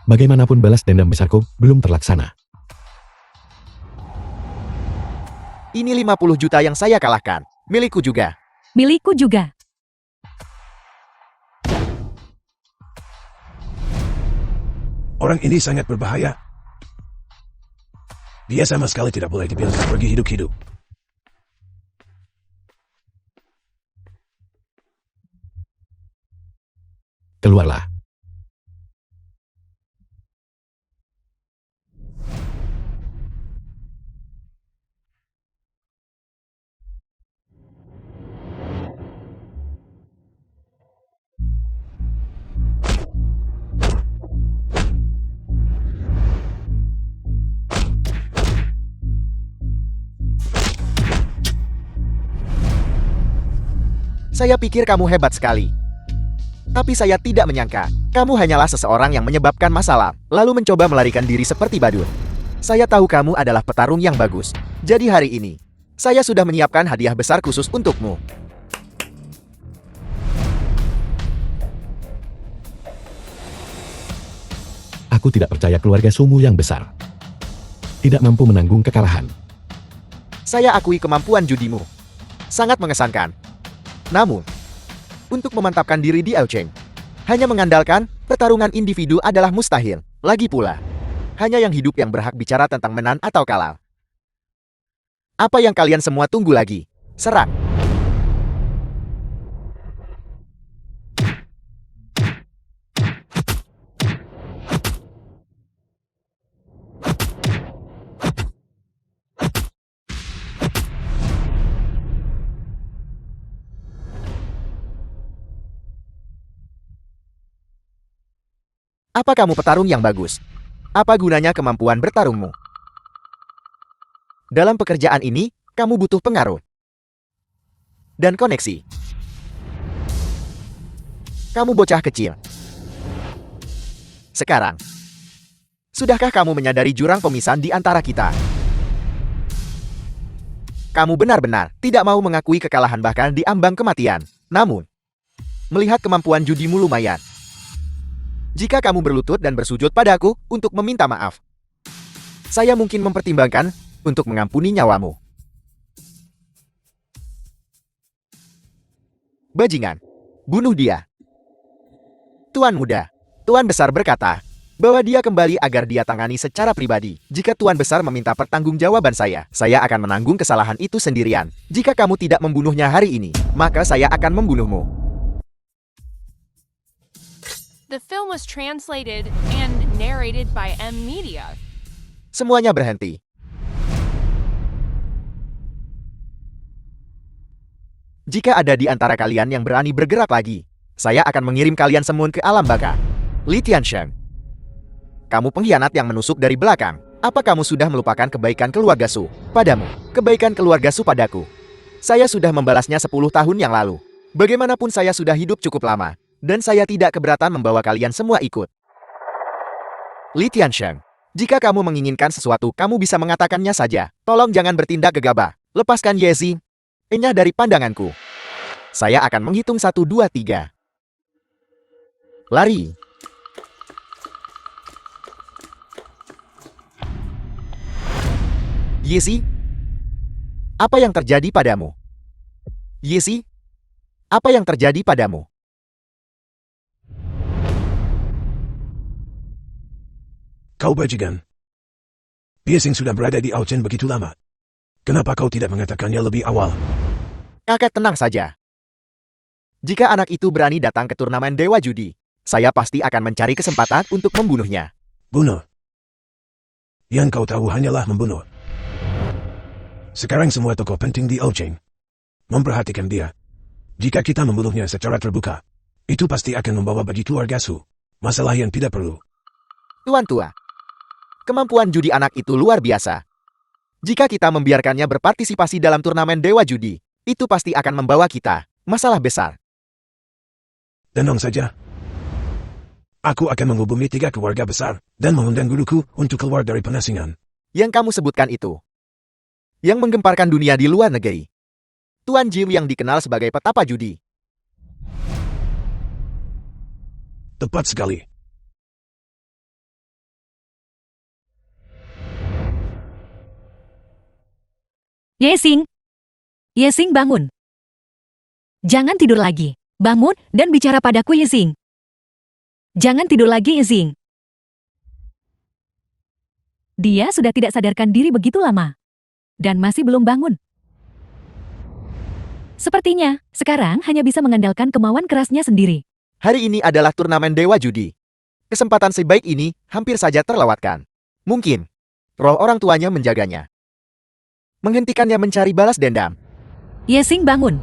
Speaker 1: Bagaimanapun balas dendam besarku belum terlaksana.
Speaker 3: Ini 50 juta yang saya kalahkan. Milikku juga.
Speaker 2: Milikku juga.
Speaker 5: Orang ini sangat berbahaya. Dia sama sekali tidak boleh dibiarkan pergi hidup-hidup.
Speaker 1: Keluarlah.
Speaker 3: Saya pikir kamu hebat sekali. Tapi saya tidak menyangka, kamu hanyalah seseorang yang menyebabkan masalah, lalu mencoba melarikan diri seperti badut. Saya tahu kamu adalah petarung yang bagus. Jadi hari ini, saya sudah menyiapkan hadiah besar khusus untukmu.
Speaker 1: Aku tidak percaya keluarga Sumu yang besar tidak mampu menanggung kekalahan.
Speaker 3: Saya akui kemampuan judimu. Sangat mengesankan. Namun, untuk memantapkan diri di Elcheng, hanya mengandalkan pertarungan individu adalah mustahil. Lagi pula, hanya yang hidup yang berhak bicara tentang menang atau kalah. Apa yang kalian semua tunggu lagi? Serang! Apa kamu petarung yang bagus? Apa gunanya kemampuan bertarungmu? Dalam pekerjaan ini, kamu butuh pengaruh dan koneksi. Kamu bocah kecil. Sekarang, sudahkah kamu menyadari jurang pemisahan di antara kita? Kamu benar-benar tidak mau mengakui kekalahan bahkan di ambang kematian. Namun, melihat kemampuan judimu lumayan. Jika kamu berlutut dan bersujud padaku untuk meminta maaf, saya mungkin mempertimbangkan untuk mengampuni nyawamu. Bajingan, bunuh dia. Tuan Muda, Tuan Besar berkata bahwa dia kembali agar dia tangani secara pribadi. Jika Tuan Besar meminta pertanggungjawaban saya akan menanggung kesalahan itu sendirian. Jika kamu tidak membunuhnya hari ini, maka saya akan membunuhmu.
Speaker 4: The film was translated and narrated by M Media.
Speaker 3: Semuanya berhenti. Jika ada di antara kalian yang berani bergerak lagi, saya akan mengirim kalian semua ke alam baka. Li Tiansheng, kamu pengkhianat yang menusuk dari belakang. Apa kamu sudah melupakan kebaikan keluarga Su padamu? Kebaikan keluarga Su padaku. Saya sudah membalasnya 10 tahun yang lalu. Bagaimanapun saya sudah hidup cukup lama. Dan saya tidak keberatan membawa kalian semua ikut. Li Tiansheng, jika kamu menginginkan sesuatu, kamu bisa mengatakannya saja. Tolong jangan bertindak gegabah. Lepaskan Yezi. Enyah dari pandanganku. Saya akan menghitung 1, 2, 3. Lari. Yezi, apa yang terjadi padamu? Yezi, apa yang terjadi padamu?
Speaker 5: Kau bajingan. Biasing sudah berada di Elcheng begitu lama. Kenapa kau tidak mengatakannya lebih awal?
Speaker 3: Kakak tenang saja. Jika anak itu berani datang ke turnamen Dewa Judi, saya pasti akan mencari kesempatan untuk membunuhnya.
Speaker 5: Bunuh. Yang kau tahu hanyalah membunuh. Sekarang semua tokoh penting di Elcheng memperhatikan dia. Jika kita membunuhnya secara terbuka, itu pasti akan membawa bagi keluarga Su masalah yang tidak perlu.
Speaker 3: Tuan tua, kemampuan judi anak itu luar biasa. Jika kita membiarkannya berpartisipasi dalam turnamen Dewa Judi, itu pasti akan membawa kita masalah besar.
Speaker 5: Tenang saja. Aku akan menghubungi 3 keluarga besar dan mengundang guruku untuk keluar dari pengasingan.
Speaker 3: Yang kamu sebutkan itu, yang menggemparkan dunia di luar negeri. Tuan Jim yang dikenal sebagai petapa judi.
Speaker 5: Tepat sekali.
Speaker 2: Yesing. Yesing bangun. Jangan tidur lagi. Bangun dan bicara padaku Yesing. Jangan tidur lagi Yesing. Dia sudah tidak sadarkan diri begitu lama. Dan masih belum bangun. Sepertinya, sekarang hanya bisa mengandalkan kemauan kerasnya sendiri.
Speaker 3: Hari ini adalah turnamen Dewa Judi. Kesempatan sebaik ini hampir saja terlewatkan. Mungkin, roh orang tuanya menjaganya. Menghentikannya mencari balas dendam.
Speaker 2: Yesing bangun.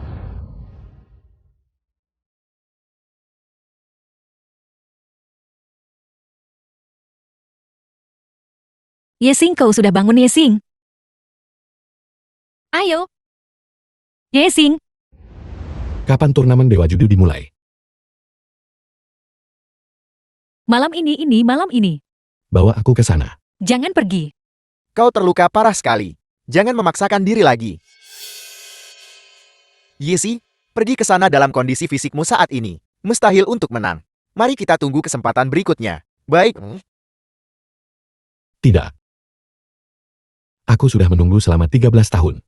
Speaker 2: Yesing, kau sudah bangun Yesing? Ayo. Yesing.
Speaker 1: Kapan turnamen Dewa Judi dimulai?
Speaker 2: Malam ini.
Speaker 1: Bawa aku ke sana.
Speaker 2: Jangan pergi.
Speaker 3: Kau terluka parah sekali. Jangan memaksakan diri lagi. Yesi, pergi ke sana dalam kondisi fisikmu saat ini. Mustahil untuk menang. Mari kita tunggu kesempatan berikutnya. Baik.
Speaker 1: Tidak. Aku sudah menunggu selama 13 tahun.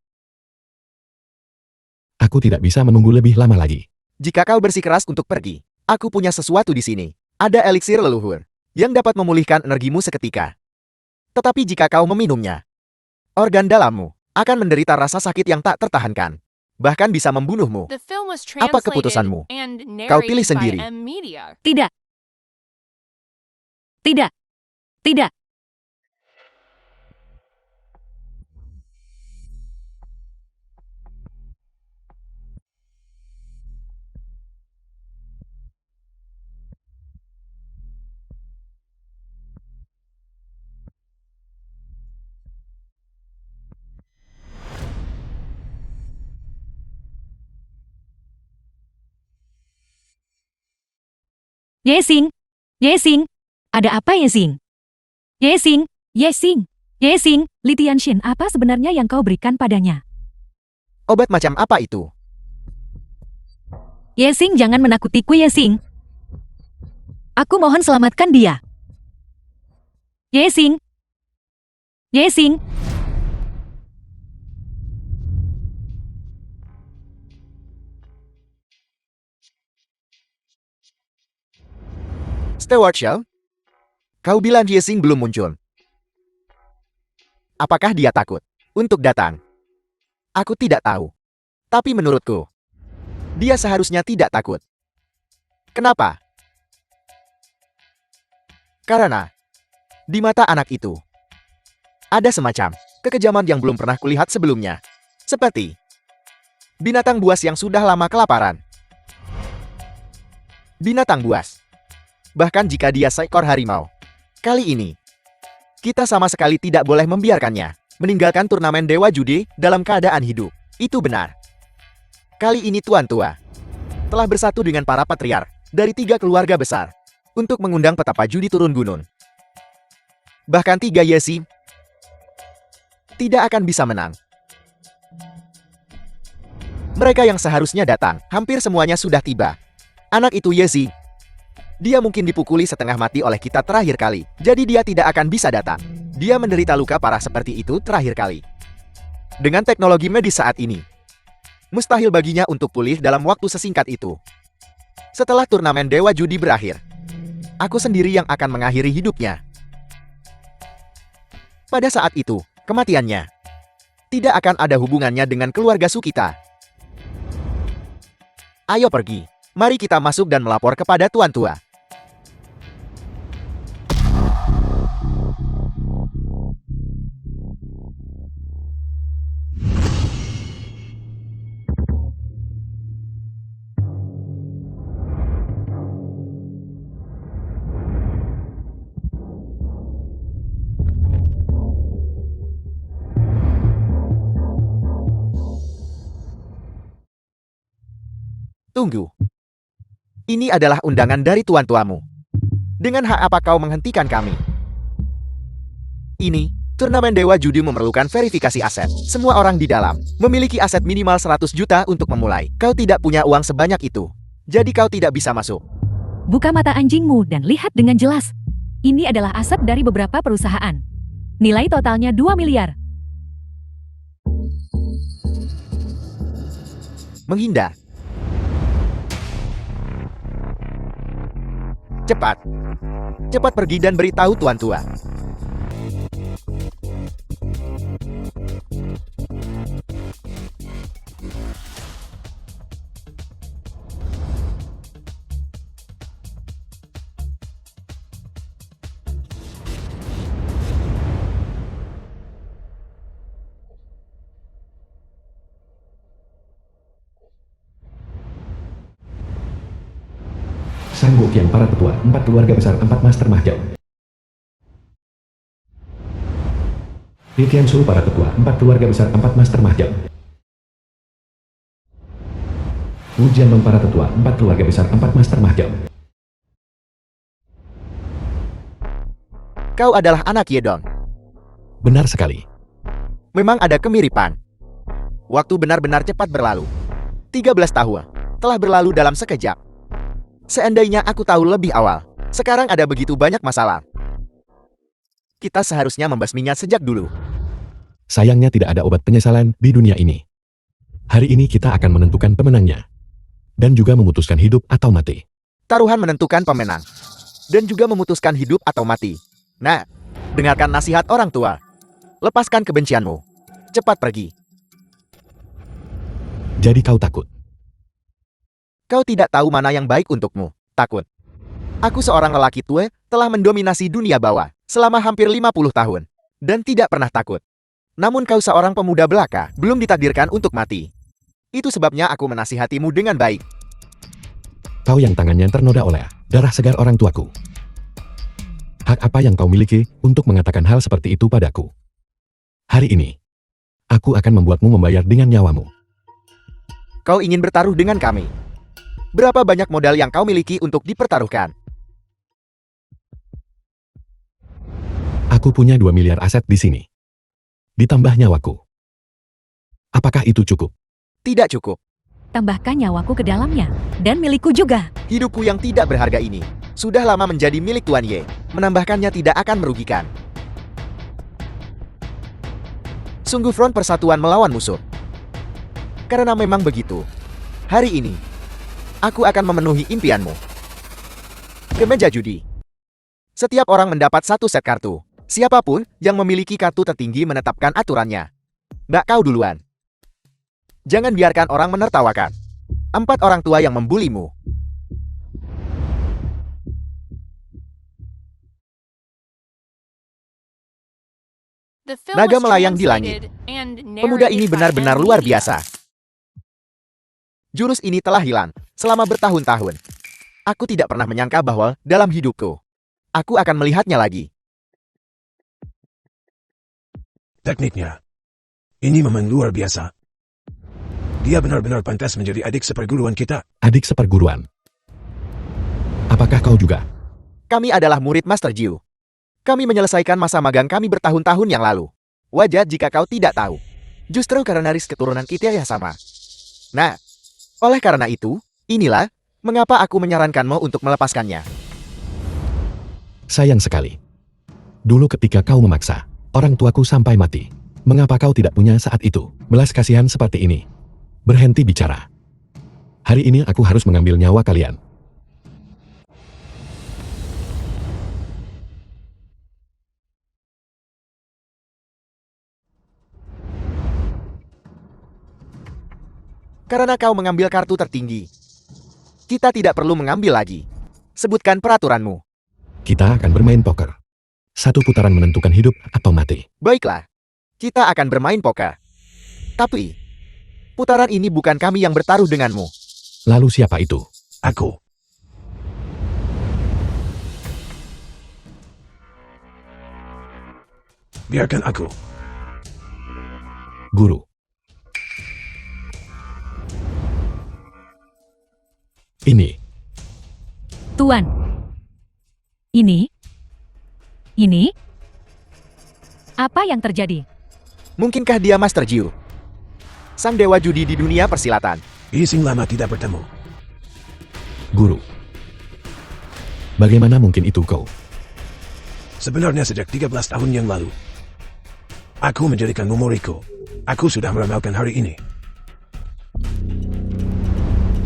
Speaker 1: Aku tidak bisa menunggu lebih lama lagi.
Speaker 3: Jika kau bersikeras untuk pergi, aku punya sesuatu di sini. Ada eliksir leluhur yang dapat memulihkan energimu seketika. Tetapi jika kau meminumnya, organ dalammu akan menderita rasa sakit yang tak tertahankan. Bahkan bisa membunuhmu.
Speaker 4: The film was
Speaker 3: Apa
Speaker 4: translated
Speaker 3: keputusanmu?
Speaker 4: and
Speaker 3: Kau pilih
Speaker 4: narrated by
Speaker 3: sendiri.
Speaker 4: M Media.
Speaker 2: Tidak. Tidak. Tidak. Yesing. Yesing. Ada apa Yesing? Yesing. Yesing. Yesing. Li Tianxian, apa sebenarnya yang kau berikan padanya?
Speaker 3: Obat macam apa itu?
Speaker 2: Yesing, jangan menakutiku Yesing. Aku mohon selamatkan dia. Yesing. Yesing.
Speaker 3: Steward Shell? Kau bilang Yesing belum muncul. Apakah dia takut untuk datang? Aku tidak tahu. Tapi menurutku, dia seharusnya tidak takut. Kenapa? Karena, di mata anak itu, ada semacam kekejaman yang belum pernah kulihat sebelumnya. Seperti binatang buas yang sudah lama kelaparan. Binatang buas. Bahkan jika dia seekor harimau. Kali ini, kita sama sekali tidak boleh membiarkannya meninggalkan turnamen Dewa Judi dalam keadaan hidup. Itu benar. Kali ini Tuan Tua telah bersatu dengan para patriark dari 3 keluarga besar untuk mengundang petapa judi turun gunung. Bahkan 3 Yesi tidak akan bisa menang. Mereka yang seharusnya datang, hampir semuanya sudah tiba. Anak itu Yesi. Dia mungkin dipukuli setengah mati oleh kita terakhir kali, jadi dia tidak akan bisa datang. Dia menderita luka parah seperti itu terakhir kali. Dengan teknologi medis saat ini, mustahil baginya untuk pulih dalam waktu sesingkat itu. Setelah turnamen Dewa Judi berakhir, aku sendiri yang akan mengakhiri hidupnya. Pada saat itu, kematiannya tidak akan ada hubungannya dengan keluarga Sukita. Ayo pergi. Mari kita masuk dan melapor kepada Tuan Tua. Tunggu. Ini adalah undangan dari tuan-tuamu. Dengan hak apa kau menghentikan kami? Ini, turnamen Dewa Judi memerlukan verifikasi aset. Semua orang di dalam memiliki aset minimal 100 juta untuk memulai. Kau tidak punya uang sebanyak itu. Jadi kau tidak bisa masuk.
Speaker 2: Buka mata anjingmu dan lihat dengan jelas. Ini adalah aset dari beberapa perusahaan. Nilai totalnya 2 miliar.
Speaker 3: Menghindar. Cepat. Cepat pergi dan beritahu tuan tua.
Speaker 1: Sang Gokian para ketua, 4 keluarga besar, 4 master mahjong. Tian Su para ketua, 4 keluarga besar, 4 master mahjong. Wu Jianlong para ketua, 4 keluarga besar, 4 master mahjong.
Speaker 3: Kau adalah anak Yedong.
Speaker 1: Benar sekali.
Speaker 3: Memang ada kemiripan. Waktu benar-benar cepat berlalu. 13 tahun telah berlalu dalam sekejap. Seandainya aku tahu lebih awal, sekarang ada begitu banyak masalah. Kita seharusnya membasminya sejak dulu.
Speaker 1: Sayangnya tidak ada obat penyesalan di dunia ini. Hari ini kita akan menentukan pemenangnya. Dan juga memutuskan hidup atau mati.
Speaker 3: Taruhan menentukan pemenang. Dan juga memutuskan hidup atau mati. Nah, dengarkan nasihat orang tua. Lepaskan kebencianmu. Cepat pergi.
Speaker 1: Jadi kau takut.
Speaker 3: Kau tidak tahu mana yang baik untukmu. Takut. Aku seorang lelaki tua, telah mendominasi dunia bawah selama hampir 50 tahun. Dan tidak pernah takut. Namun kau seorang pemuda belaka, belum ditakdirkan untuk mati. Itu sebabnya aku menasihatimu dengan baik.
Speaker 1: Kau yang tangannya ternoda oleh darah segar orang tuaku. Hak apa yang kau miliki untuk mengatakan hal seperti itu padaku? Hari ini, aku akan membuatmu membayar dengan nyawamu.
Speaker 3: Kau ingin bertaruh dengan kami? Berapa banyak modal yang kau miliki untuk dipertaruhkan?
Speaker 1: Aku punya 2 miliar aset di sini. Ditambah nyawaku. Apakah itu cukup?
Speaker 3: Tidak cukup.
Speaker 2: Tambahkan nyawaku ke dalamnya. Dan milikku juga.
Speaker 3: Hidupku yang tidak berharga ini sudah lama menjadi milik Tuan Ye. Menambahkannya tidak akan merugikan. Sungguh front persatuan melawan musuh. Karena memang begitu. Hari ini, aku akan memenuhi impianmu. Kemeja judi. Setiap orang mendapat 1 set kartu. Siapapun yang memiliki kartu tertinggi menetapkan aturannya. Mbak, kau duluan. Jangan biarkan orang menertawakan. 4 orang tua yang membulimu.
Speaker 4: The film
Speaker 3: Naga
Speaker 4: was
Speaker 3: melayang di langit.
Speaker 4: translated and
Speaker 3: Pemuda ini
Speaker 4: narrated by
Speaker 3: benar-benar
Speaker 4: M.
Speaker 3: luar
Speaker 4: Media.
Speaker 3: biasa. Jurus ini telah hilang selama bertahun-tahun. Aku tidak pernah menyangka bahwa dalam hidupku, aku akan melihatnya lagi.
Speaker 5: Tekniknya. Ini memang luar biasa. Dia benar-benar pantas menjadi adik seperguruan kita.
Speaker 1: Adik seperguruan. Apakah kau juga?
Speaker 3: Kami adalah murid Master Jiu. Kami menyelesaikan masa magang kami bertahun-tahun yang lalu. Wajar jika kau tidak tahu. Justru karena ris keturunan kita ya sama. Nah, oleh karena itu, inilah mengapa aku menyarankanmu untuk melepaskannya.
Speaker 1: Sayang sekali. Dulu ketika kau memaksa orang tuaku sampai mati, mengapa kau tidak punya saat itu belas kasihan seperti ini? Berhenti bicara. Hari ini aku harus mengambil nyawa kalian.
Speaker 3: Karena kau mengambil kartu tertinggi, kita tidak perlu mengambil lagi. Sebutkan peraturanmu.
Speaker 1: Kita akan bermain poker. 1 putaran menentukan hidup atau mati.
Speaker 3: Baiklah, kita akan bermain poker. Tapi, putaran ini bukan kami yang bertaruh denganmu.
Speaker 1: Lalu siapa itu?
Speaker 5: Aku. Biarkan aku.
Speaker 1: Guru. Ini,
Speaker 2: Tuan. Ini? Apa yang terjadi?
Speaker 3: Mungkinkah dia Master Jiu? Sang dewa judi di dunia persilatan.
Speaker 5: Yixing lama tidak bertemu.
Speaker 1: Guru. Bagaimana mungkin itu kau?
Speaker 5: Sebenarnya sejak 13 tahun yang lalu, aku menjadikan Momoriko. Aku sudah meramalkan hari ini.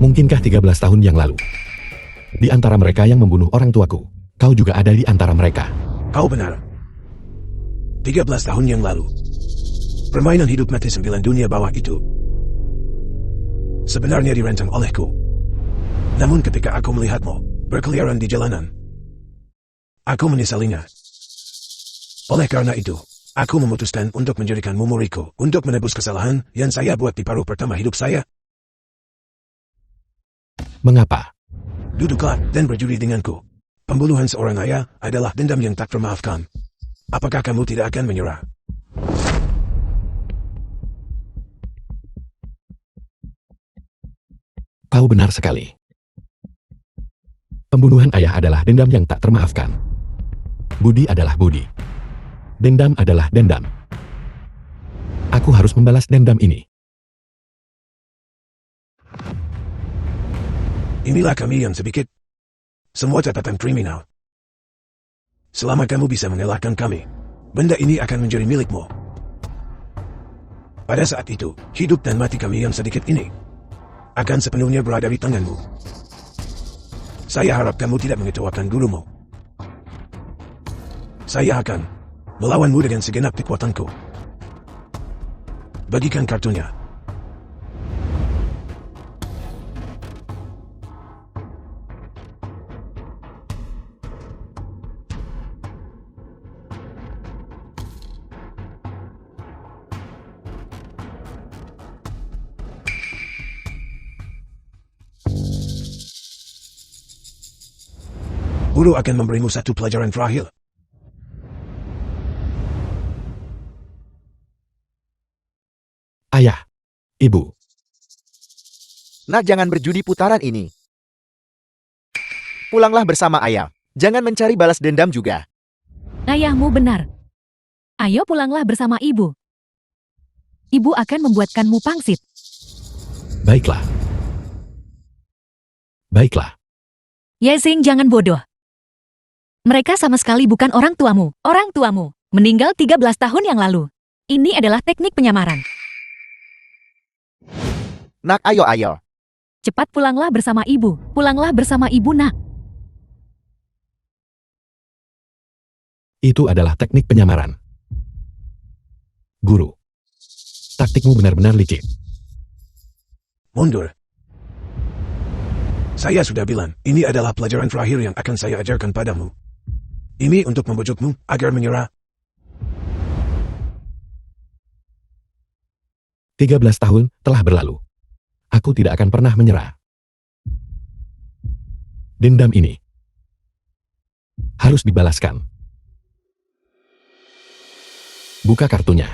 Speaker 1: Mungkinkah 13 tahun yang lalu? Di antara mereka yang membunuh orang tuaku, kau juga ada di antara mereka.
Speaker 5: Kau benar. 13 tahun yang lalu, permainan hidup mati 9 dunia bawah itu sebenarnya dirancang olehku. Namun ketika aku melihatmu berkeliaran di jalanan, aku menyesalinya. Oleh karena itu, aku memutuskan untuk menjadikan Momoriko untuk menebus kesalahan yang saya buat di paruh pertama hidup saya.
Speaker 1: Mengapa?
Speaker 5: Duduklah dan berjudi denganku. Pembunuhan seorang ayah adalah dendam yang tak termaafkan. Apakah kamu tidak akan menyerah?
Speaker 1: Kau benar sekali. Pembunuhan ayah adalah dendam yang tak termaafkan. Budi adalah budi. Dendam adalah dendam. Aku harus membalas dendam ini.
Speaker 5: Inilah kami yang sedikit. Semua catatan kriminal. Selama kamu bisa mengalahkan kami, benda ini akan menjadi milikmu. Pada saat itu, hidup dan mati kami yang sedikit ini akan sepenuhnya berada di tanganmu. Saya harap kamu tidak mengecewakan gurumu. Saya akan melawanmu dengan segenap kekuatanku. Bagikan kartunya. Guru akan memberimu satu pelajaran terakhir.
Speaker 1: Ayah. Ibu.
Speaker 3: Nak, jangan berjudi putaran ini. Pulanglah bersama ayah. Jangan mencari balas dendam juga.
Speaker 2: Ayahmu benar. Ayo pulanglah bersama ibu. Ibu akan membuatkanmu pangsit.
Speaker 1: Baiklah. Baiklah.
Speaker 2: Yexing, jangan bodoh. Mereka sama sekali bukan orang tuamu. Orang tuamu meninggal 13 tahun yang lalu. Ini adalah teknik penyamaran.
Speaker 3: Nak, ayo.
Speaker 2: Cepat pulanglah bersama ibu. Pulanglah bersama ibu, nak.
Speaker 1: Itu adalah teknik penyamaran. Guru. Taktikmu benar-benar licik.
Speaker 5: Mundur. Saya sudah bilang, ini adalah pelajaran terakhir yang akan saya ajarkan padamu. Ini untuk membujukmu agar menyerah.
Speaker 1: 13 tahun telah berlalu. Aku tidak akan pernah menyerah. Dendam ini harus dibalaskan. Buka kartunya.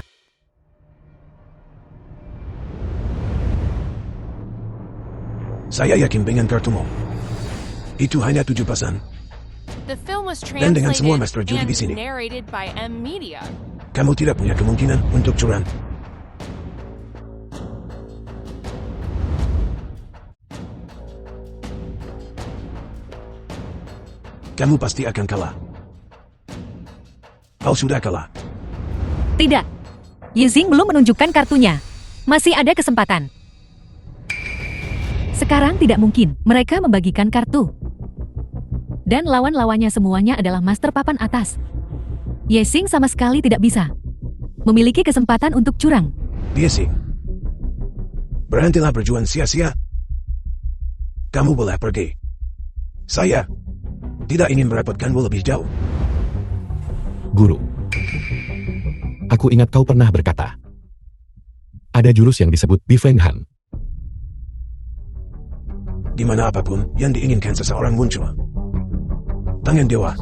Speaker 5: Saya yakin dengan kartumu. Itu hanya 7 pasan.
Speaker 4: The film was
Speaker 5: Dan dengan semua
Speaker 4: translated
Speaker 5: master judi di sini,
Speaker 4: and narrated by M Media.
Speaker 5: kamu tidak punya kemungkinan untuk curang. Kamu pasti akan kalah. Kau sudah kalah.
Speaker 2: Tidak. Yexing belum menunjukkan kartunya. Masih ada kesempatan. Sekarang tidak mungkin mereka membagikan kartu. Dan lawan-lawannya semuanya adalah master papan atas. Yexing sama sekali tidak bisa memiliki kesempatan untuk curang.
Speaker 5: Yexing, berhentilah berjuang sia-sia. Kamu boleh pergi. Saya tidak ingin merepotkanmu lebih jauh.
Speaker 1: Guru. Aku ingat kau pernah berkata, ada jurus yang disebut Divine Hand.
Speaker 5: Di mana apapun yang diinginkan seseorang muncul. Tangan dewa.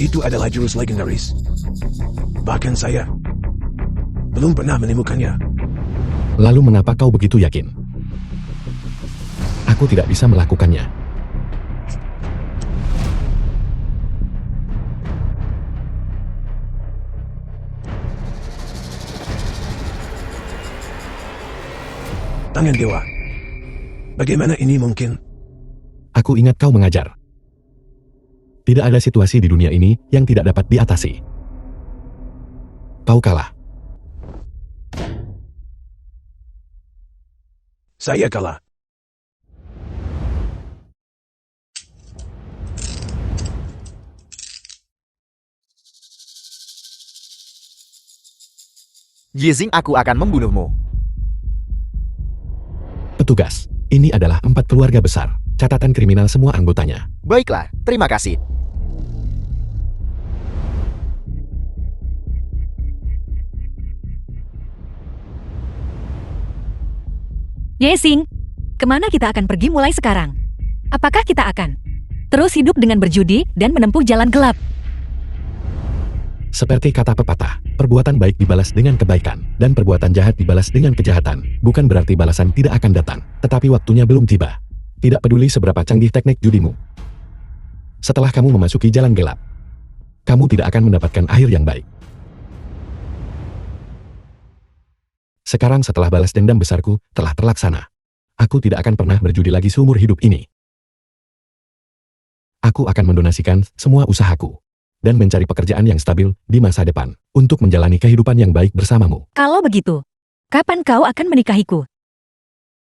Speaker 5: Itu adalah jurus legendaris. Bahkan saya belum pernah menemukannya.
Speaker 1: Lalu mengapa kau begitu yakin? Aku Aku tidak bisa melakukannya.
Speaker 5: Tangan dewa. Bagaimana ini mungkin?
Speaker 1: Aku ingat kau mengajar. Tidak ada situasi di dunia ini yang tidak dapat diatasi. Kau kalah.
Speaker 5: Saya kalah.
Speaker 3: Yizing, aku akan membunuhmu.
Speaker 1: Petugas, ini adalah 4 keluarga besar. Catatan kriminal semua anggotanya.
Speaker 3: Baiklah, terima kasih.
Speaker 2: Yesing, kemana kita akan pergi mulai sekarang? Apakah kita akan terus hidup dengan berjudi dan menempuh jalan gelap?
Speaker 1: Seperti kata pepatah, perbuatan baik dibalas dengan kebaikan, dan perbuatan jahat dibalas dengan kejahatan. Bukan berarti balasan tidak akan datang, tetapi waktunya belum tiba. Tidak peduli seberapa canggih teknik judimu. Setelah kamu memasuki jalan gelap, kamu tidak akan mendapatkan akhir yang baik. Sekarang setelah balas dendam besarku telah terlaksana, aku tidak akan pernah berjudi lagi seumur hidup ini. Aku akan mendonasikan semua usahaku dan mencari pekerjaan yang stabil di masa depan untuk menjalani kehidupan yang baik bersamamu.
Speaker 2: Kalau begitu, kapan kau akan menikahiku?